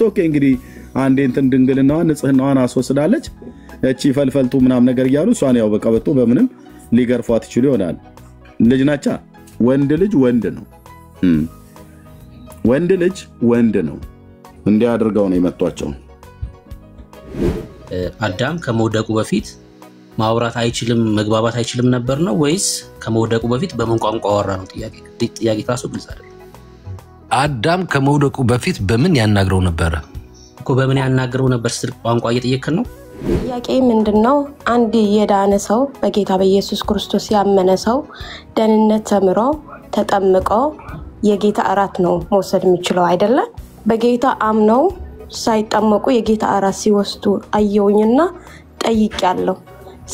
ኦኬ እንግዲህ አንዴ እንትን ድንግልናዋ ንጽህናዋን አስወስዳለች እቺ ፈልፈልቱ ምናም ነገር ይያሉ እሷን ያው በቀበቶ በምንም ሊገርፏት ይችላል ይሆናል ልጅ ናቻ ወንድ ልጅ ወንድ ነው ወንድ ልጅ ወንድ ነው እንዲያደርገው ነው የመጣቸው አዳም ከመውደቁ በፊት ማውራት አይችልም መግባባት አይችልም ነበር ነው ወይስ ከመውደቁ በፊት በምን ቋንቋ አወራ ነው ጥያቄ ታሱ ግልጽ አይደለም አዳም ከመውደቁ በፊት በምን ያናግረው ነበር እኮ በምን ያናግረው ነበር ስል ቋንቋ እየጠየቅን ነው ጥያቄ ምንድነው አንድ የዳነ ሰው በጌታ በኢየሱስ ክርስቶስ ያመነ ሰው ደህንነት ተምሮ ተጠምቆ የጌታ አራት ነው መውሰድ የሚችለው አይደለ በጌታ አምነው ሳይጠመቁ የጌታ አራት ሲወስዱ አየውኝና ጠይቄያለሁ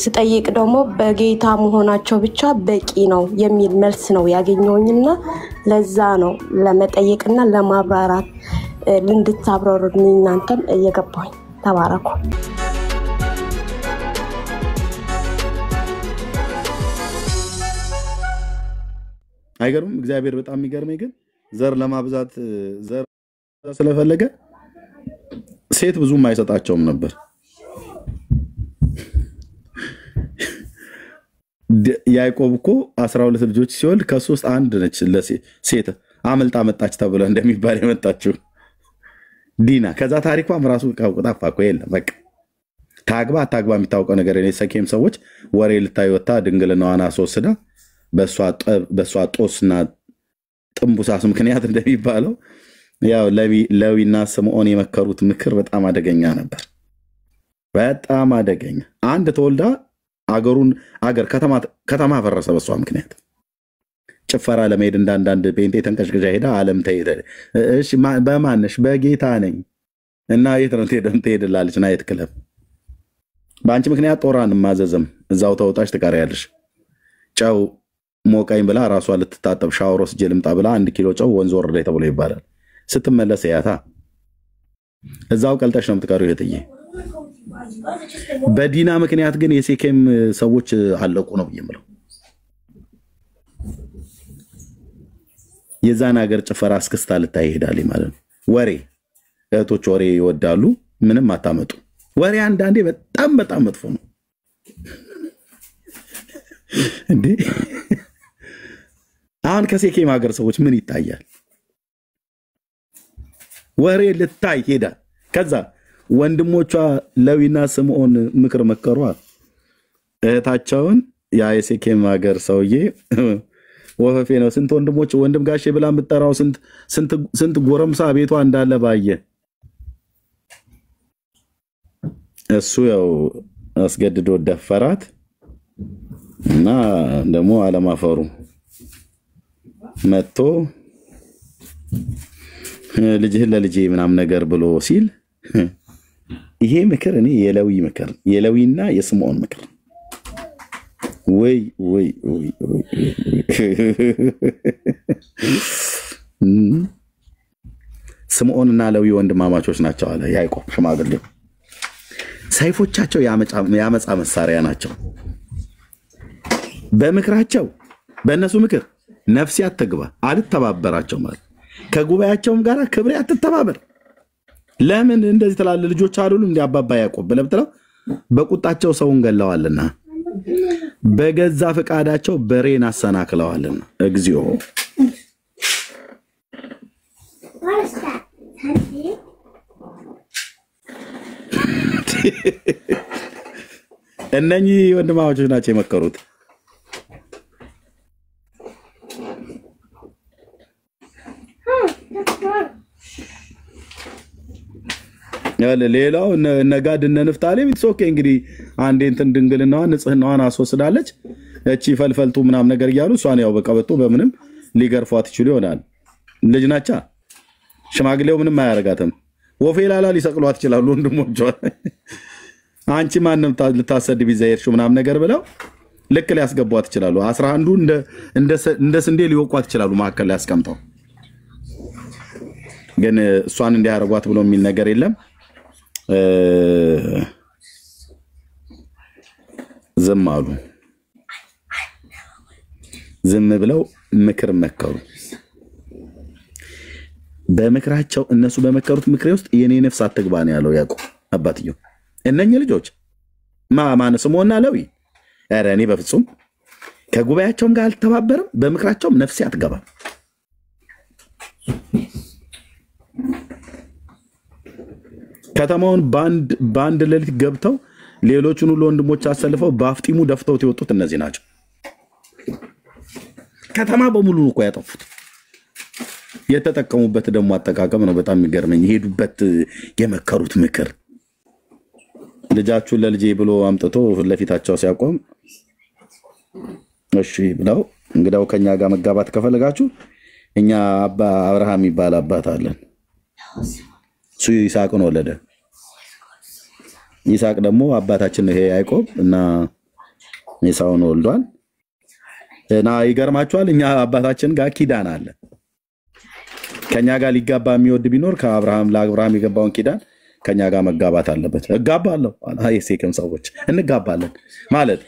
ስጠይቅ ደግሞ በጌታ መሆናቸው ብቻ በቂ ነው የሚል መልስ ነው ያገኘውኝና ለዛ ነው ለመጠየቅና ለማብራራት እንድታብራሩልኝ እናንተም እየገባኝ ተባረኩ አይገርም እግዚአብሔር በጣም የሚገርመኝ ግን ዘር ለማብዛት ዘር ስለፈለገ ሴት ብዙም አይሰጣቸውም ነበር ያዕቆብ እኮ 12 ልጆች ሲወልድ ከ3 አንድ ነች ለሴት አመልጣ መጣች ተብሎ እንደሚባል የመጣችው ዲና ከዛ ታሪኳም ራሱ ቀውጣፋ እኮ የለም በቃ ታግባ የሚታወቀው ነገር እኔ ሰኬም ሰዎች ወሬ ልታይወጣ ድንግልናዋን አስወስዳ በሷ ጦስና ጥምቡሳስ ምክንያት እንደሚባለው ያው ለዊና ስምዖን የመከሩት ምክር በጣም አደገኛ ነበር በጣም አደገኛ አንድ ተወልዳ አገር ከተማ ፈረሰ በሷ ምክንያት ጭፈራ ለመሄድ እንዳንዳንድ ጴንጤ ተንቀሽቀሻ ሄዳ ዓለም ተሄደ እሺ በማንሽ በጌታ ነኝ እና የት ነው ትሄድላለች ናይት ክለብ በአንቺ ምክንያት ጦራን ማዘዘም እዛው ተውጣሽ ትቀሪያለሽ ጫው ሞቃኝ ብላ ራሷ ልትታጠብ ሻወር ወስጄ ልምጣ ብላ 1 ኪሎ ጫው ወንዝ ወረደ ተብሎ ይባላል ስትመለስ ያታ እዛው ቀልጠሽ ነው የምትቀሪው እህትዬ በዲና ምክንያት ግን የሴኬም ሰዎች አለቁ ነው የሚለው የዛን ሀገር ጭፈራ እስክስታ ልታይ ይሄዳል ማለት ነው ወሬ እህቶች ወሬ ይወዳሉ ምንም አታመጡ ወሬ አንዳንዴ በጣም መጥፎ ነው እንዴ አሁን ከሴኬም ሀገር ሰዎች ምን ይታያል ወሬ ልታይ ሄዳ ከዛ ወንድሞቿ ለዊና ስምዖን ምክር መከሯ እህታቸውን ያ የሴኬም ሀገር ሰውዬ ወፈፌ ነው ስንት ወንድም ጋሼ ብላ የምትጠራው ስንት ጎረምሳ ቤቷ እንዳለ ባየ እሱ ያው አስገድዶ ደፈራት እና ደሞ አለማፈሩ መጥቶ ልጅህ ለልጄ ምናም ነገር ብሎ ሲል ይሄ ምክር እኔ የለዊና የስምዖን ምክር ወይ ስምዖንና ለዊ ወንድማማቾች ናቸው አለ ያዕቆብ ሽማግሌው ሰይፎቻቸው ያመጻ መሳሪያ ናቸው በምክራቸው በእነሱ ምክር ነፍስ ያተግባ አልተባበራቸው ማለት ከጉባኤያቸውም ጋር ክብሬ አትተባበር ለምን እንደዚህ ተላለ ልጆች አሉልም እንደ አባባ ያዕቆብ ብለብተው በቁጣቸው ሰውን ገለዋልና በገዛ ፈቃዳቸው በሬን አሰናክለዋልና እግዚኦ እነኚህ ወንድማማቾች ናቸው የመከሩት ሌላው ነጋድ ነፍታሌም ኦኬ እንግዲህ አንዴ እንትን ድንግልናዋን ንጽህናዋን አስወስዳለች እቺ ፈልፈልቱ ምናም ነገር ይያሉ እሷን ያው በቀበቶ በምንም ሊገርፏት ይችላል ይሆናል ልጅ ናቻ ሽማግሌው ምንም አያረጋትም ወፌላላ ሊሰቅሏት ይችላሉ ወንድሞቿ አንቺ ማንንም ልታሰድብ ይዘይርሽ ምናም ነገር ብለው ልክ ሊያስገቧት ይችላሉ 11 እንደ ስንዴ ሊወቋት ይችላሉ ማከለ ያስቀምጠው ግን እሷን እንዲያረጓት ብሎ የሚል ነገር የለም ዝም አሉ ዝም ብለው ምክር መከሩ በምክራቸው እነሱ በመከሩት ምክሬ ውስጥ የኔ ነፍስ አትግባ ነው ያለው ያዕቆብ አባትየው። እነኚህ ልጆች ማን ስምዖንና ሌዊ ኧረ እኔ በፍጹም ከጉባኤያቸውም ጋር አልተባበርም፣ በምክራቸውም ነፍሴ አትገባም። ከተማውን ባንድ ሌሊት ገብተው ሌሎቹን ሁሉ ወንድሞች አሰልፈው በአፍጢሙ ደፍተውት የወጡት እነዚህ ናቸው። ከተማ በሙሉ እኮ ያጠፉት። የተጠቀሙበት ደግሞ አጠቃቀም ነው በጣም የሚገርመኝ። የሄዱበት የመከሩት ምክር ልጃችሁን ለልጄ ብሎ አምጥቶ ለፊታቸው ሲያቆም እሺ ብለው እንግዳው ከኛ ጋር መጋባት ከፈለጋችሁ እኛ አብርሃም ይባል አባት አለን፣ እሱ ይስሐቅን ወለደ። ይስሐቅ ደግሞ አባታችን ይሄ ያዕቆብ እና ኤሳውን ወልዷል። እና ይገርማችኋል እኛ አባታችን ጋር ኪዳን አለ። ከኛ ጋር ሊጋባ የሚወድ ቢኖር ለአብርሃም የገባውን ኪዳን ከኛ ጋር መጋባት አለበት። እጋባለሁ የሴኬም ሰዎች እንጋባለን ማለት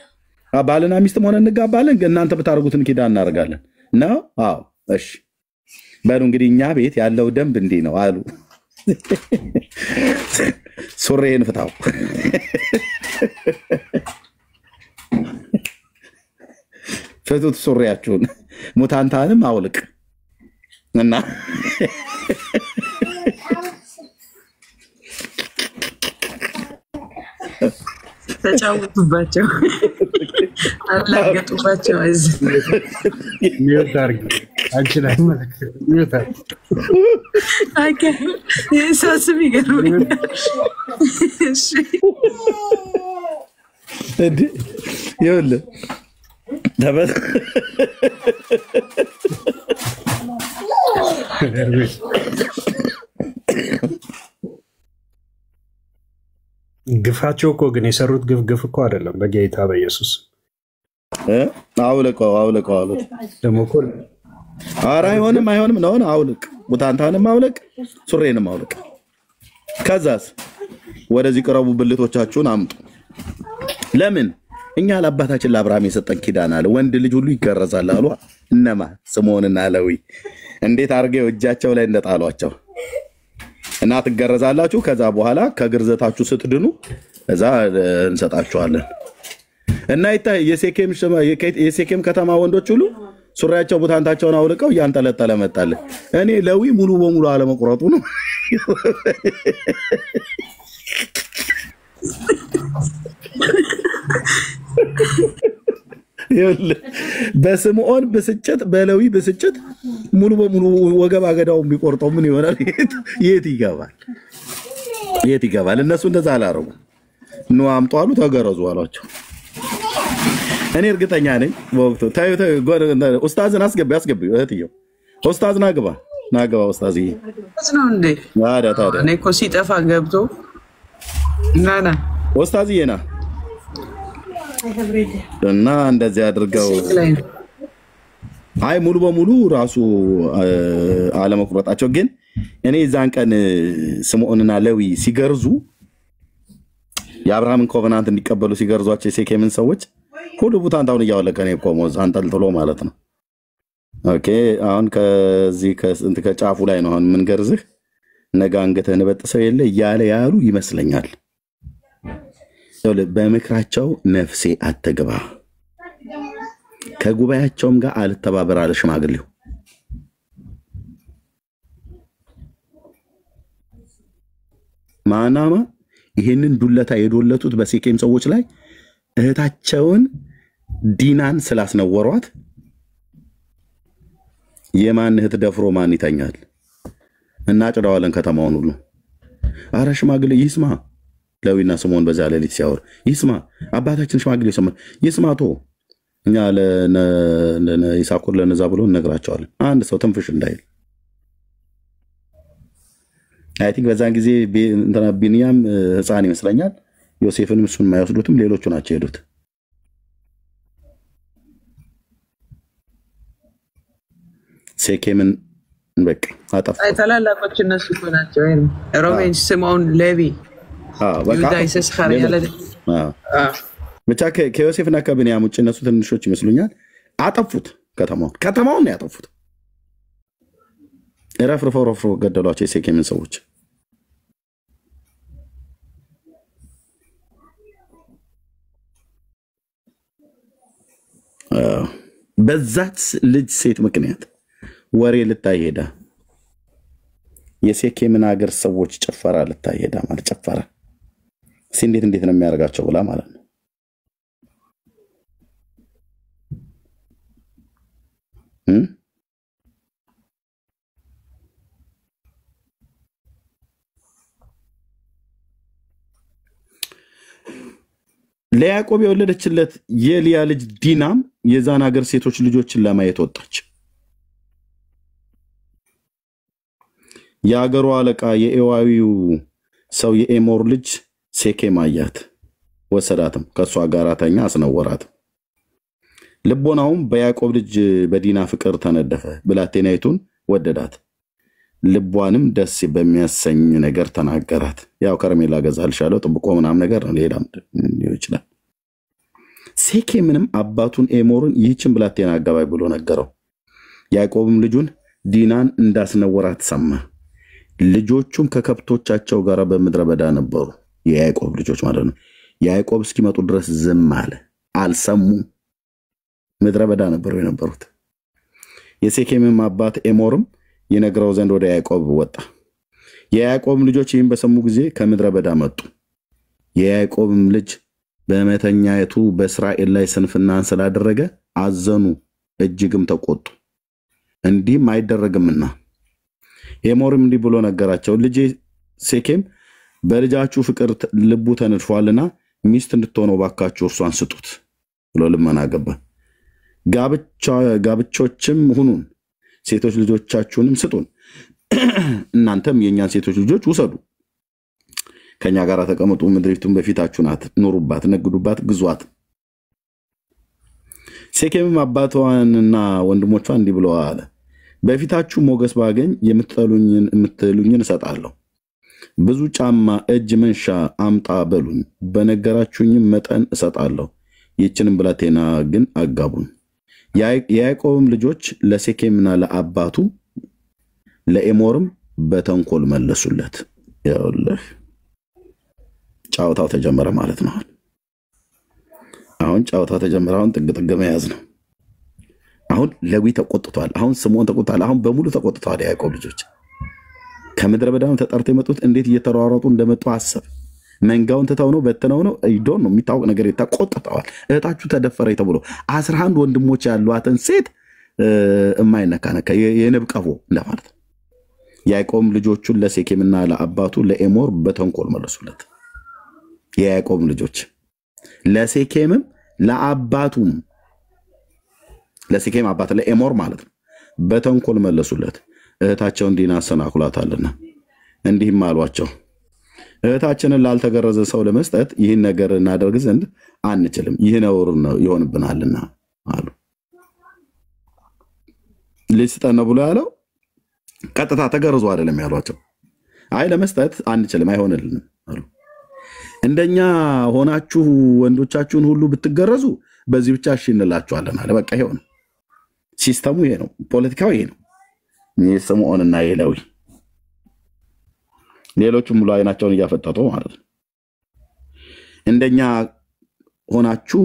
ባልና ሚስት ሆነ እንጋባለን፣ እናንተ ብታርጉትን ኪዳን እናደርጋለን ነው። አዎ እሺ በሉ እንግዲህ እኛ ቤት ያለው ደንብ እንዲህ ነው አሉ። ሱሬን ፍታው ፍቱት ሱሪያችሁን፣ ሙታንታንም አውልቅ እና ተጫወቱባቸው አላገጡባቸው። ሚውታር አንቺ ላይ ማለት ሚውታር አከ የሳስብ ይገርመኛል። እሺ እንዴ ይኸውልህ ደበል ግፋቸው እኮ ግን የሰሩት ግፍ እኮ አይደለም። በጌታ በኢየሱስ አውልቀው አሉት። ደግሞ እኮ ኧረ አይሆንም ነው አውልቅ፣ ሙታንታንም አውልቅ፣ ሱሬንም አውልቅ። ከዛስ ወደዚህ ቅረቡ፣ ብልቶቻችሁን አምጡ። ለምን እኛ ለአባታችን ለአብርሃም የሰጠን ኪዳን አለ፣ ወንድ ልጅ ሁሉ ይገረዛል አሉ። እነማ ስምዖንና ሌዊ እንዴት አድርገው እጃቸው ላይ እንደጣሏቸው እና ትገረዛላችሁ። ከዛ በኋላ ከግርዘታችሁ ስትድኑ እዛ እንሰጣችኋለን። እና የሴኬም ከተማ ወንዶች ሁሉ ሱሪያቸው ሙታንታቸውን አውልቀው እያንጠለጠለ መጣለን። እኔ ሌዊ ሙሉ በሙሉ አለመቁረጡ ነው። በስምዖን ብስጭት በሌዊ ብስጭት ሙሉ በሙሉ ወገብ አገዳው ቢቆርጠው ምን ይሆናል? የት ይገባል? እነሱ እንደዛ አላረጉ። ኑ አምጡ አሉ፣ ተገረዙ አሏቸው። እኔ እርግጠኛ ነኝ በወቅቱ ኡስታዝን አስገቢ እህትየው ኡስታዝ ናግባ ኡስታዝ ነው እንዴ? ታዲያ እኔ እኮ ሲጠፋ ገብቶ ናና ኡስታዝዬ ና እና እንደዚህ አድርገው አይ ሙሉ በሙሉ ራሱ አለመቁረጣቸው። ግን እኔ ዛን ቀን ስምዖንና ሌዊ ሲገርዙ የአብርሃምን ኮቨናንት እንዲቀበሉ ሲገርዟቸው የሴኬምን ሰዎች ሁሉ ሙታንታውን እያወለቀ ነው የቆመው አንጠልጥሎ ማለት ነው። ኦኬ አሁን ከዚህ ከጫፉ ላይ ነው አሁን የምንገርዝህ፣ ነገ አንገትህን በጥሰው የለ እያለ ያሉ ይመስለኛል። በምክራቸው ነፍሴ አትግባ፣ ከጉባኤያቸውም ጋር አልተባበር አለ ሽማግሌው። ማናማ ይሄንን ዱለታ የዶለቱት በሴኬም ሰዎች ላይ እህታቸውን ዲናን ስላስነወሯት የማን እህት ደፍሮ ማን ይተኛል? እናጭዳዋለን ከተማውን ሁሉ። አረ ሽማግሌ ይስማ፣ ሌዊና ስምዖን በዛ ሌሊት ሲያወሩ ይስማ፣ አባታችን ሽማግሌ ይስማቶ እኛ ለይሳኮር ለነዛ ብሎ እነግራቸዋለን። አንድ ሰው ትንፍሽ እንዳይል። አይ ቲንክ በዛን ጊዜ ቢንያም ህፃን ይመስለኛል። ዮሴፍንም እሱን የማይወስዱትም ሌሎቹ ናቸው የሄዱት። ሴኬምን በቃ አጠፋ። ታላላቆች እነሱ እኮ ናቸው። ሮቤል፣ ስምዖን፣ ሌዊ፣ ይሁዳ፣ ይሳኮር ያለ ብቻ ከዮሴፍና ከቢንያም ውጭ እነሱ ትንሾች ይመስሉኛል። አጠፉት ከተማውን ነው ያጠፉት። ረፍርፈው ገደሏቸው የሴኬምን ሰዎች። በዛት ልጅ ሴት ምክንያት ወሬ ልታይ ሄዳ የሴኬምን ሀገር ሰዎች ጭፈራ ልታይ ሄዳ ማለት ጭፈራ እንዴት ነው የሚያደርጋቸው ብላ ማለት ነው። ለያዕቆብ የወለደችለት የሊያ ልጅ ዲናም የዛን ሀገር ሴቶች ልጆችን ለማየት ወጣች። የሀገሩ አለቃ የኤዋዊው ሰው የኤሞር ልጅ ሴኬም አያት፣ ወሰዳትም፣ ከሷ ጋር ተኛ፣ አስነወራትም። ልቦናውም በያዕቆብ ልጅ በዲና ፍቅር ተነደፈ፣ ብላቴናይቱን ወደዳት፣ ልቧንም ደስ በሚያሰኝ ነገር ተናገራት። ያው ከረሜላ ገዛልሻለሁ ጥብቆ ምናምን ነገር ነው፣ ሌላም ይችላል። ሴኬምንም አባቱን ኤሞርን ይህችን ብላቴና አጋባይ ብሎ ነገረው። ያዕቆብም ልጁን ዲናን እንዳስነወራት ሰማ። ልጆቹም ከከብቶቻቸው ጋር በምድረ በዳ ነበሩ፣ የያዕቆብ ልጆች ማለት ነው። ያዕቆብ እስኪመጡ ድረስ ዝም አለ፣ አልሰሙም። ምድረ በዳ ነበሩ የነበሩት። የሴኬምም አባት ኤሞርም ይነግረው ዘንድ ወደ ያዕቆብ ወጣ። የያዕቆብም ልጆች ይህን በሰሙ ጊዜ ከምድረ በዳ መጡ። የያዕቆብም ልጅ በመተኛይቱ በእስራኤል ላይ ስንፍናን ስላደረገ አዘኑ፣ እጅግም ተቆጡ፣ እንዲህም አይደረግምና። ኤሞርም እንዲህ ብሎ ነገራቸው፣ ልጄ ሴኬም በልጃችሁ ፍቅር ልቡ ተነድፏልና ሚስት እንድትሆነው ባካችሁ እርሷን ስጡት ብሎ ልመና ገባ። ጋብቾችም ሁኑን፣ ሴቶች ልጆቻችሁንም ስጡን፣ እናንተም የኛን ሴቶች ልጆች ውሰዱ፣ ከኛ ጋር ተቀመጡ፣ ምድሪቱን በፊታችሁ ናት፣ ኑሩባት፣ ነግዱባት፣ ግዟት። ሴኬምም አባቷንና ወንድሞቿን እንዲህ ብሎ አለ፣ በፊታችሁ ሞገስ ባገኝ የምትሉኝን እሰጣለሁ። ብዙ ጫማ፣ እጅ መንሻ አምጣ በሉኝ፣ በነገራችሁኝም መጠን እሰጣለሁ። ይህችንም ብላቴና ግን አጋቡን። የያዕቆብም ልጆች ለሴኬምና ለአባቱ ለኤሞርም በተንኮል መለሱለት። ያውልህ ጫውታው ተጀመረ ማለት ነው። አሁን ጫውታው ተጀመረ። አሁን ጥግ መያዝ ነው። አሁን ለዊ ተቆጥቷል። አሁን ስምዖን ተቆጥቷል። አሁን በሙሉ ተቆጥቷል። የያዕቆብ ልጆች ከምድረ በዳው ተጠርተው የመጡት እንዴት እየተሯሯጡ እንደመጡ አሰብ። መንጋውን ተታው ነው በተናው ነው አይዶን ነው የሚታወቅ ነገር ተቆጥተዋል። እህታችሁ ተደፈረ ተብሎ 11 ወንድሞች ያሏትን ሴት የማይነካነካ የንብቀፎ እንደማለት። ያዕቆብ ልጆቹን ለሴኬምና ለአባቱ ለኤሞር በተንኮል መለሱለት። የያዕቆብ ልጆች ለሴኬምም ለአባቱም ለሴኬም አባት ለኤሞር ማለት ነው በተንኮል መለሱለት። እህታቸውን ዲና አሰናክሏታልና እንዲህም አሏቸው፣ እህታችንን ላልተገረዘ ሰው ለመስጠት ይህን ነገር እናደርግ ዘንድ አንችልም፣ ይህ ነውር ነው ይሆንብናልና አሉ። ልጅ ስጠን ብሎ ያለው ቀጥታ ተገርዞ አይደለም ያሏቸው። አይ ለመስጠት አንችልም አይሆንልንም አሉ። እንደኛ ሆናችሁ ወንዶቻችሁን ሁሉ ብትገረዙ በዚህ ብቻ እሺ እንላችኋለን አለ። በቃ ይሄው ነው ሲስተሙ፣ ይሄ ነው ፖለቲካው፣ ይሄ ነው። የስምዖንና የሌዊ ሌሎችም ሙሉ አይናቸውን እያፈጠጡ ማለት ነው። እንደኛ ሆናችሁ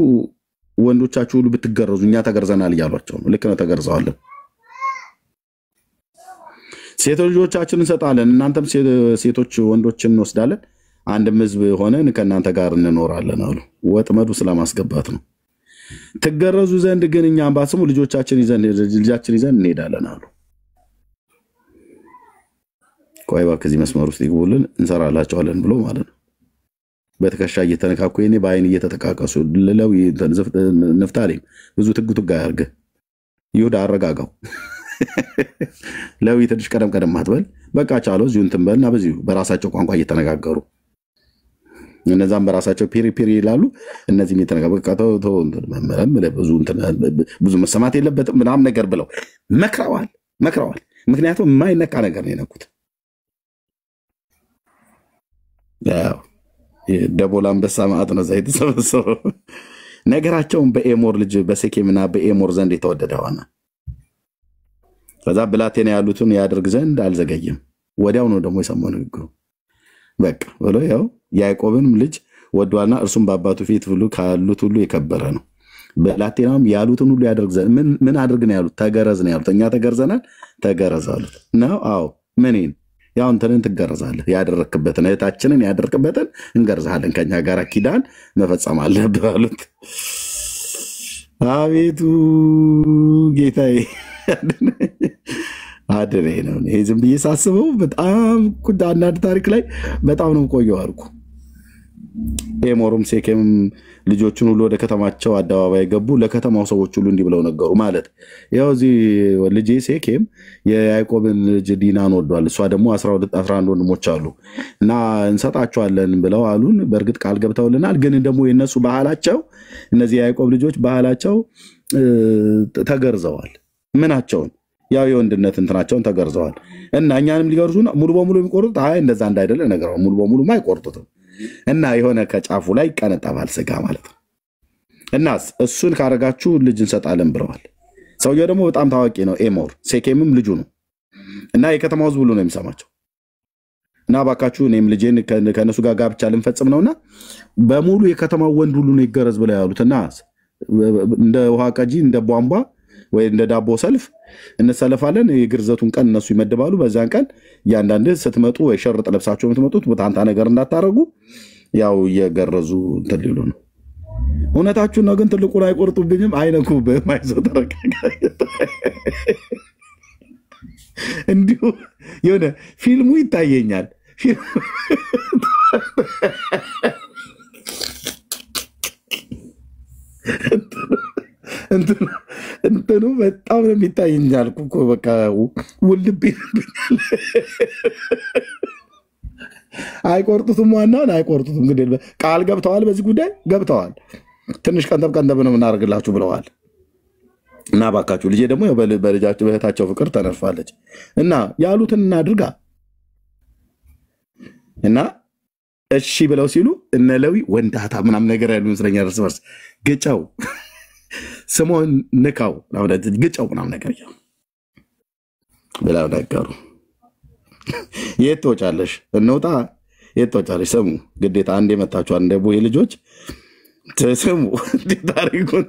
ወንዶቻችሁ ሁሉ ብትገረዙ እኛ ተገርዘናል እያሏቸው ነው። ልክ ነው፣ ተገርዘዋል። ሴቶች ልጆቻችንን እንሰጣለን፣ እናንተም ሴቶች ወንዶችን እንወስዳለን፣ አንድም ሕዝብ ሆነን ከእናንተ ጋር እንኖራለን አሉ። ወጥመዱ ስለማስገባት ነው። ትገረዙ ዘንድ ግን እኛም ባስሙ ልጃችን ይዘን እንሄዳለን አሉ። ቆይ ከዚህ መስመር ውስጥ ይግቡልን እንሰራላቸዋለን ብሎ ማለት ነው። በትከሻ እየተነካኩ የኔ በአይን እየተተቃቀሱ ለለው ነፍታሌም ብዙ ትግቱጋ ያርገ ይሁዳ አረጋጋው ለው ትንሽ ቀደም አትበል፣ በቃ ቻለው እዚሁ እንትን በልና በዚሁ በራሳቸው ቋንቋ እየተነጋገሩ እነዛም በራሳቸው ፒሪ ይላሉ። እነዚህም እየተነጋገሩ ብዙ መሰማት የለበትም ምናምን ነገር ብለው መክረዋል። ምክንያቱም የማይነካ ነገር ነው የነኩት። ደቦል አንበሳ ማዕት ነው ዘይት ሰበሰበው። ነገራቸውን በኤሞር ልጅ በሴኬምና በኤሞር ዘንድ የተወደደ ሆነ። ከዛ ብላቴና ያሉትን ያደርግ ዘንድ አልዘገየም። ወዲያው ነው ደግሞ የሰማው ንግግሩ። በቃ ብሎ ያው ያዕቆብንም ልጅ ወዷልና እርሱም በአባቱ ፊት ሁሉ ካሉት ሁሉ የከበረ ነው። ብላቴናውም ያሉትን ሁሉ ያደርግ ዘንድ ምን አድርግ ነው ያሉት? ተገረዝ ነው ያሉት። እኛ ተገርዘናል፣ ተገረዝ አሉት ነው። አዎ ምንን ያው እንትንን ትገረዛለህ፣ ያደረክበትን እህታችንን ያደረክበትን እንገርዛለን፣ ከኛ ጋር ኪዳን መፈጸም አለብህ አሉት። አቤቱ ጌታዬ አድሬ ነው። ይሄ ዝም ብዬ ሳስበው በጣም አንዳንድ ታሪክ ላይ በጣም ነው ቆየው አልኩ። ኤሞሩም ሴኬም ልጆቹን ሁሉ ወደ ከተማቸው አደባባይ ገቡ። ለከተማው ሰዎች ሁሉ እንዲህ ብለው ነገሩ። ማለት ያው እዚህ ልጄ ሴኬም የያዕቆብን ልጅ ዲናን ወዷል፣ እሷ ደግሞ 11 ወንድሞች አሉ እና እንሰጣቸዋለን ብለው አሉን። በእርግጥ ቃል ገብተውልናል። ግን ደግሞ የነሱ ባህላቸው፣ እነዚህ የያዕቆብ ልጆች ባህላቸው ተገርዘዋል። ምናቸውን ያው የወንድነት እንትናቸውን ተገርዘዋል እና እኛንም ሊገርዙ ሙሉ በሙሉ የሚቆርጡት አይ እንደዛ እንዳይደለ ነገር ሙሉ በሙሉ አይቆርጡትም እና የሆነ ከጫፉ ላይ ይቀነጠባል ስጋ ማለት ነው። እና እሱን ካረጋችሁ ልጅ እንሰጣለን ብለዋል። ሰውየው ደግሞ በጣም ታዋቂ ነው፣ ኤሞር ሴኬምም ልጁ ነው እና የከተማው ሕዝብ ሁሉ ነው የሚሰማቸው። እና ባካችሁ እኔም ልጄን ከነሱ ጋር ጋብቻ ልንፈጽም ነውና በሙሉ የከተማው ወንድ ሁሉ ነው ይገረዝ ብለው ያሉትና እንደ ውሃ ቀጂ እንደ ቧንቧ ወይ እንደ ዳቦ ሰልፍ እንሰለፋለን። የግርዘቱን ቀን እነሱ ይመድባሉ። በዛን ቀን እያንዳንድ ስትመጡ ወይ ሸርጥ ለብሳችሁ የምትመጡት ቦታንታ ነገር እንዳታረጉ ያው እየገረዙ እንትን ሊሉ ነው። እውነታችሁን ነው። ግን ትልቁን አይቆርጡብኝም፣ አይነኩብህም፣ አይዞህ ተረጋጋ። እንዲሁ የሆነ ፊልሙ ይታየኛል። እንትኑ በጣም ነው የሚታየኛል እኮ በቃ ውልብ ይልብኛል። አይቆርጡትም፣ ዋናውን አይቆርጡትም። እንግዲህ ቃል ገብተዋል፣ በዚህ ጉዳይ ገብተዋል። ትንሽ ቀንጠብ ነው የምናደርግላችሁ ብለዋል። እና ባካችሁ ልጄ ደግሞ በልጃቸው በእህታቸው ፍቅር ተነርፋለች እና ያሉትን እናድርጋ እና እሺ ብለው ሲሉ እነ ሌዊ ወንዳታ ምናምን ነገር ያሉ ይመስለኛል። እርስ በርስ ግጫው ስሞን ንካው ግጫው ምናምን ነገር ብለው ነገሩ። የት ትወጫለሽ? እንውጣ። የት ትወጫለሽ? ስሙ ግዴታ አንድ የመጣችሁ አንድ ቦይ ልጆች ስሙ። ታሪኩን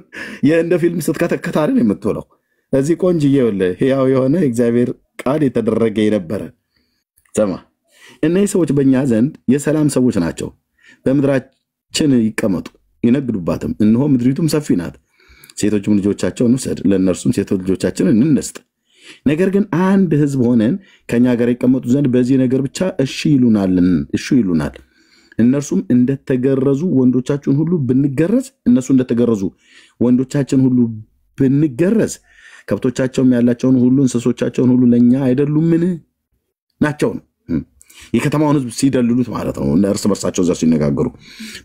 እንደ ፊልም ስትከተከታሪ ነው የምትውለው። እዚህ ቆንጅዬ ሕያው የሆነ እግዚአብሔር ቃል የተደረገ የነበረ ሰማ። እነዚህ ሰዎች በእኛ ዘንድ የሰላም ሰዎች ናቸው። በምድራችን ይቀመጡ ይነግዱባትም፣ እነሆ ምድሪቱም ሰፊ ናት። ሴቶችም ልጆቻቸውን ውሰድ፣ ለእነርሱም ሴቶች ልጆቻችንን እንስጥ። ነገር ግን አንድ ሕዝብ ሆነን ከኛ ጋር ይቀመጡ ዘንድ በዚህ ነገር ብቻ እሺ ይሉናል። እነርሱም እንደተገረዙ ወንዶቻችን ሁሉ ብንገረዝ፣ እነሱ እንደተገረዙ ወንዶቻችን ሁሉ ብንገረዝ፣ ከብቶቻቸውም ያላቸውን ሁሉ እንስሶቻቸውን ሁሉ ለእኛ አይደሉምን ናቸው ነው። የከተማውን ሕዝብ ሲደልሉት ማለት ነው። እርስ በርሳቸው እዛ ሲነጋገሩ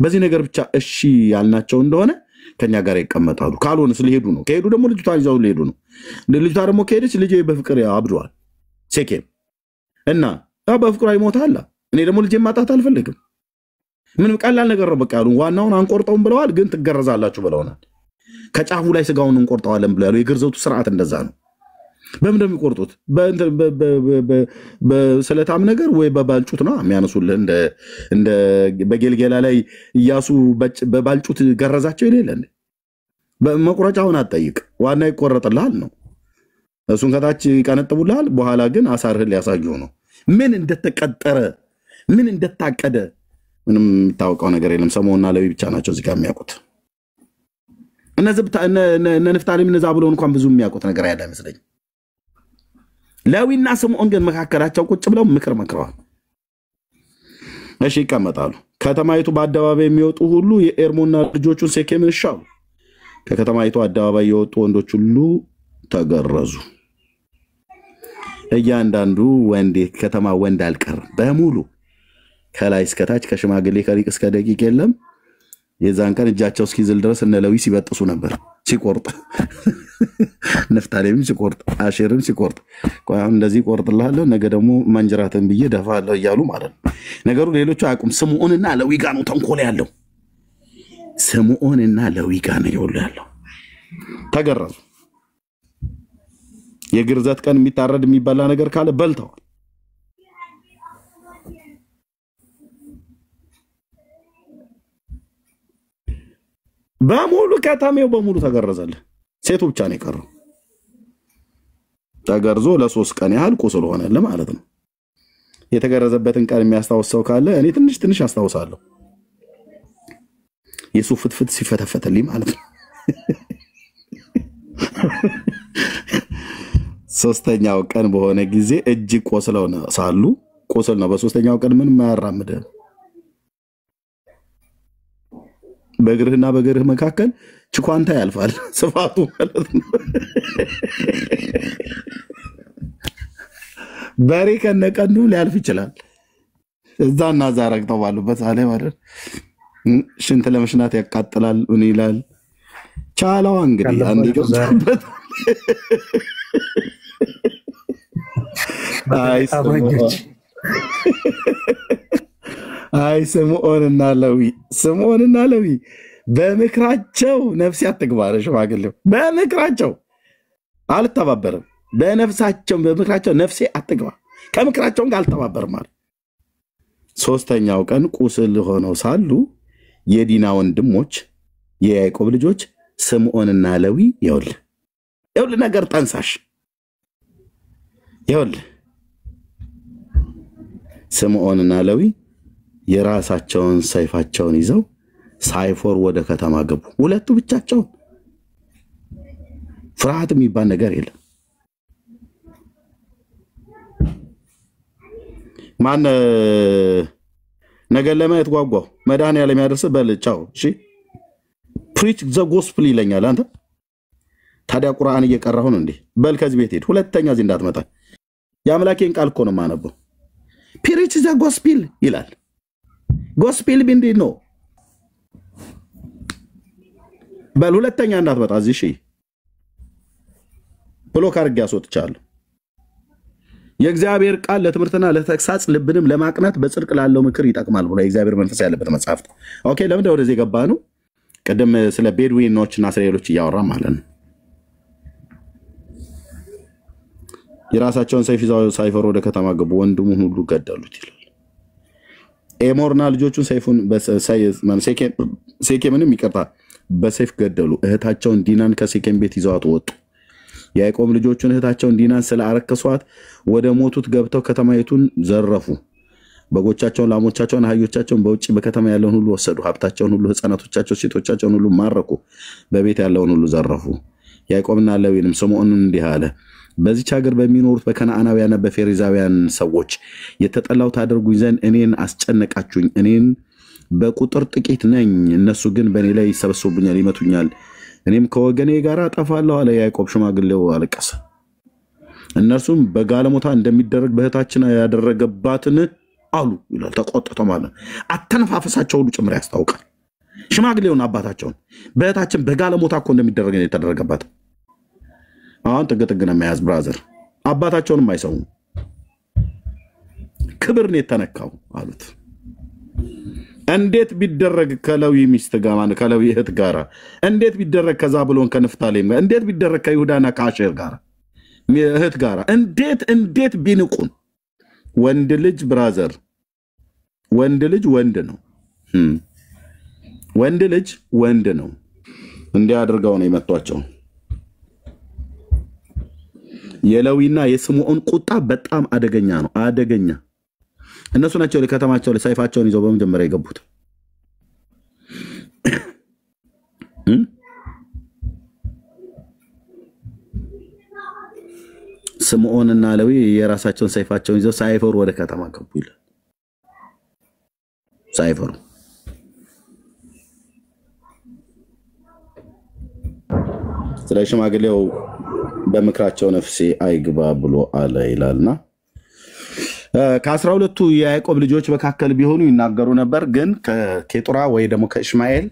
በዚህ ነገር ብቻ እሺ ያልናቸው እንደሆነ ከኛ ጋር ይቀመጣሉ። ካልሆነ ስለሄዱ ነው። ከሄዱ ደግሞ ልጅቷን ይዘው ሊሄዱ ነው። ልጅቷ ደግሞ ከሄደች ልጄ በፍቅር አብዷል ሴኬም እና በፍቅሯ ይሞታል። እኔ ደግሞ ልጄ ማጣት አልፈልግም። ምንም ቀላል ነገር ነው። በቃ ያሉ ዋናውን አንቆርጠውም ብለዋል፣ ግን ትገረዛላችሁ ብለውናል። ከጫፉ ላይ ስጋውን እንቆርጠዋለን ብለው ያሉ የግርዘቱ ስርዓት እንደዛ ነው። በምን እንደሚቆርጡት በስለታም ነገር ወይ በባልጩት ነው የሚያነሱልህ። እንደ በጌልጌላ ላይ ኢያሱ በባልጩት ገረዛቸው የሌለ በመቁረጫውን አትጠይቅ። ዋና ይቆረጥልሃል ነው። እሱን ከታች ይቀነጥቡልሃል። በኋላ ግን አሳርህን ሊያሳዩ ነው። ምን እንደተቀጠረ ምን እንደታቀደ ምንም የሚታወቀው ነገር የለም። ሰሞኑና ሌዊ ብቻ ናቸው እዚህ ጋር የሚያውቁት። እነ ንፍታሌም እነዛ ብለውን እንኳን ብዙ የሚያውቁት ነገር ያለ አይመስለኝም። ሌዊና ስምዖን ግን መካከላቸው ቁጭ ብለው ምክር መክረዋል። እሺ ይቀመጣሉ። ከተማይቱ በአደባባይ የሚወጡ ሁሉ የኤርሞና ልጆቹን ሴኬምን እሺ አሉ። ከከተማይቱ አደባባይ የወጡ ወንዶች ሁሉ ተገረዙ። እያንዳንዱ ወንድ ከተማ ወንድ አልቀረም፣ በሙሉ ከላይ እስከታች ከሽማግሌ ከሊቅ እስከ ደቂቅ የለም። የዛን ቀን እጃቸው እስኪዝል ድረስ እነ ሌዊ ሲበጥሱ ነበር፣ ሲቆርጥ ንፍታሌምም ሲቆርጥ፣ አሼርም ሲቆርጥ፣ አሁን እንደዚህ ቆርጥልሃለሁ ነገ ደግሞ መንጀራትን ብዬ ደፋለሁ እያሉ ማለት ነው። ነገሩ ሌሎቹ አያውቁም። ስምዖንና ሌዊ ጋር ነው ተንኮል ያለው። ስምዖንና ሌዊ ጋር ነው ያለው። ተገረዙ። የግርዘት ቀን የሚታረድ የሚበላ ነገር ካለ በልተዋል። በሙሉ ከተማው በሙሉ ተገረዘለ። ሴቱ ብቻ ነው የቀረው። ተገርዞ ለ3 ቀን ያህል ቁስል ሆነለ ማለት ነው። የተገረዘበትን ቀን የሚያስታውሰው ካለ እኔ ትንሽ አስታውሳለሁ። የሱ ፍትፍት ሲፈተፈተልኝ ማለት ነው። ሶስተኛው ቀን በሆነ ጊዜ እጅግ ቆስለው ሳሉ ቆስል ነው። በሶስተኛው ቀን ምን ማያራምደ በእግርህና በእግርህ መካከል ችኳንታ ያልፋል ስፋቱ ማለት ነው። በሬ ከነቀኑ ሊያልፍ ይችላል። እዛና ዛረግተው ባሉበት አለ ማለት ሽንት ለመሽናት ያቃጥላል ምን ይላል ቻላው እንግዲህ አንዴ ገብቶበት አይ ስምዖንና ሌዊ በምክራቸው ነፍስ ያትግባረ ሽማግሌው በምክራቸው አልተባበረም። በምክራቸው ነፍሴ አትግባ ከምክራቸው ጋር አልተባበረም ማለት። ሶስተኛው ቀን ቁስል ሆነው ሳሉ የዲና ወንድሞች የያዕቆብ ልጆች ስምዖንና ሌዊ ይኸውልህ ነገር ጠንሳሽ ይኸውልህ ስምዖንና ሌዊ የራሳቸውን ሰይፋቸውን ይዘው ሳይፎር ወደ ከተማ ገቡ። ሁለቱ ብቻቸውን ፍርሃት የሚባል ነገር የለም። ማን ነገር ለማየት ጓጓው መድኃኒዓለም ያደርስ በልቻው እሺ ፕሪች ዘ ጎስፕል ይለኛል። አንተ ታዲያ ቁርአን እየቀራሁ ነው እንዴ? በል ከዚህ ቤት ሄድ፣ ሁለተኛ እዚህ እንዳትመጣ። የአምላኬን ቃል እኮ ነው የማነበው። ፕሪች ዘ ጎስፕል ይላል። ጎስፕል ምንድን ነው? በል ሁለተኛ እንዳትመጣ እዚህ። እሺ ብሎክ አድርጌ አስወጥቻለሁ። የእግዚአብሔር ቃል ለትምህርትና ለተግሳጽ ልብንም ለማቅናት በጽድቅ ላለው ምክር ይጠቅማል ብሎ የእግዚአብሔር መንፈስ ያለበት መጽሐፍ ነው። ኦኬ ለምን ወደዚህ ገባ ነው? ቀደም ስለ ቤድዊኖችና እስራኤሎች እያወራ ማለት ነው። የራሳቸውን ሰይፍ ይዘው ሳይፈሩ ወደ ከተማ ገቡ፣ ወንድሙን ሁሉ ገደሉት ይላል። ኤሞርና ልጆቹን ሰይፉን ሴኬምንም ይቀርታ በሰይፍ ገደሉ። እህታቸውን ዲናን ከሴኬም ቤት ይዘዋት ወጡ። ያዕቆብ ልጆቹን እህታቸውን ዲናን ስለአረከሷት ወደ ሞቱት ገብተው ከተማይቱን ዘረፉ። በጎቻቸውን፣ ላሞቻቸውን፣ አህዮቻቸውን በውጪ በከተማ ያለውን ሁሉ ወሰዱ። ሀብታቸውን ሁሉ፣ ሕፃናቶቻቸው፣ ሴቶቻቸውን ሁሉ ማረኩ። በቤት ያለውን ሁሉ ዘረፉ። ያዕቆብና ሌዊንም ስምዖንን እንዲህ አለ፣ በዚች ሀገር በሚኖሩት በከነዓናውያንና በፌሪዛውያን ሰዎች የተጠላው ታደርጉኝ ዘንድ እኔን አስጨነቃችሁኝ። እኔን በቁጥር ጥቂት ነኝ፣ እነሱ ግን በእኔ ላይ ይሰበሰቡኛል፣ ይመቱኛል። እኔም ከወገኔ ጋር አጠፋለሁ አለ። ያዕቆብ ሽማግሌው አለቀሰ። እነርሱም በጋለሞታ እንደሚደረግ በእህታችን ያደረገባትን አሉ ይላል። ተቆጥቶ ማለት አተነፋፈሳቸው ሁሉ ጭምር ያስታውቃል። ሽማግሌውን አባታቸውን በእህታችን በጋለሞታ እኮ እንደሚደረግ የተደረገባት። አሁን ጥግጥግ ነው የሚያዝ ብራዘር። አባታቸውንም አይሰሙም። ክብር ነው የተነካው አሉት። እንዴት ቢደረግ ከሌዊ ሚስት ጋር ማለት ከሌዊ እህት ጋር እንዴት ቢደረግ ከዛብሎን ከንፍታሌም ጋር እንዴት ቢደረግ ከይሁዳና ከአሼር ጋር እህት ጋር እንዴት ቢንቁን። ወንድ ልጅ ብራዘር ወንድ ልጅ ወንድ ነው። ወንድ ልጅ ወንድ ነው። እንዲያደርገው ነው የመቷቸው። የሌዊና የስምዖን ቁጣ በጣም አደገኛ ነው። አደገኛ እነሱ ናቸው ለከተማቸው ለሰይፋቸውን ይዘው በመጀመሪያ የገቡት። ስምዖንና ሌዊ የራሳቸውን ሰይፋቸውን ይዘው ሳይፈሩ ወደ ከተማ ገቡ ይላል። ሳይፈሩ ስለ ሽማግሌው በምክራቸው ነፍሴ አይግባ ብሎ አለ ይላልና ከ12ቱ የያዕቆብ ልጆች መካከል ቢሆኑ ይናገሩ ነበር፣ ግን ከኬጡራ ወይ ደግሞ ከእስማኤል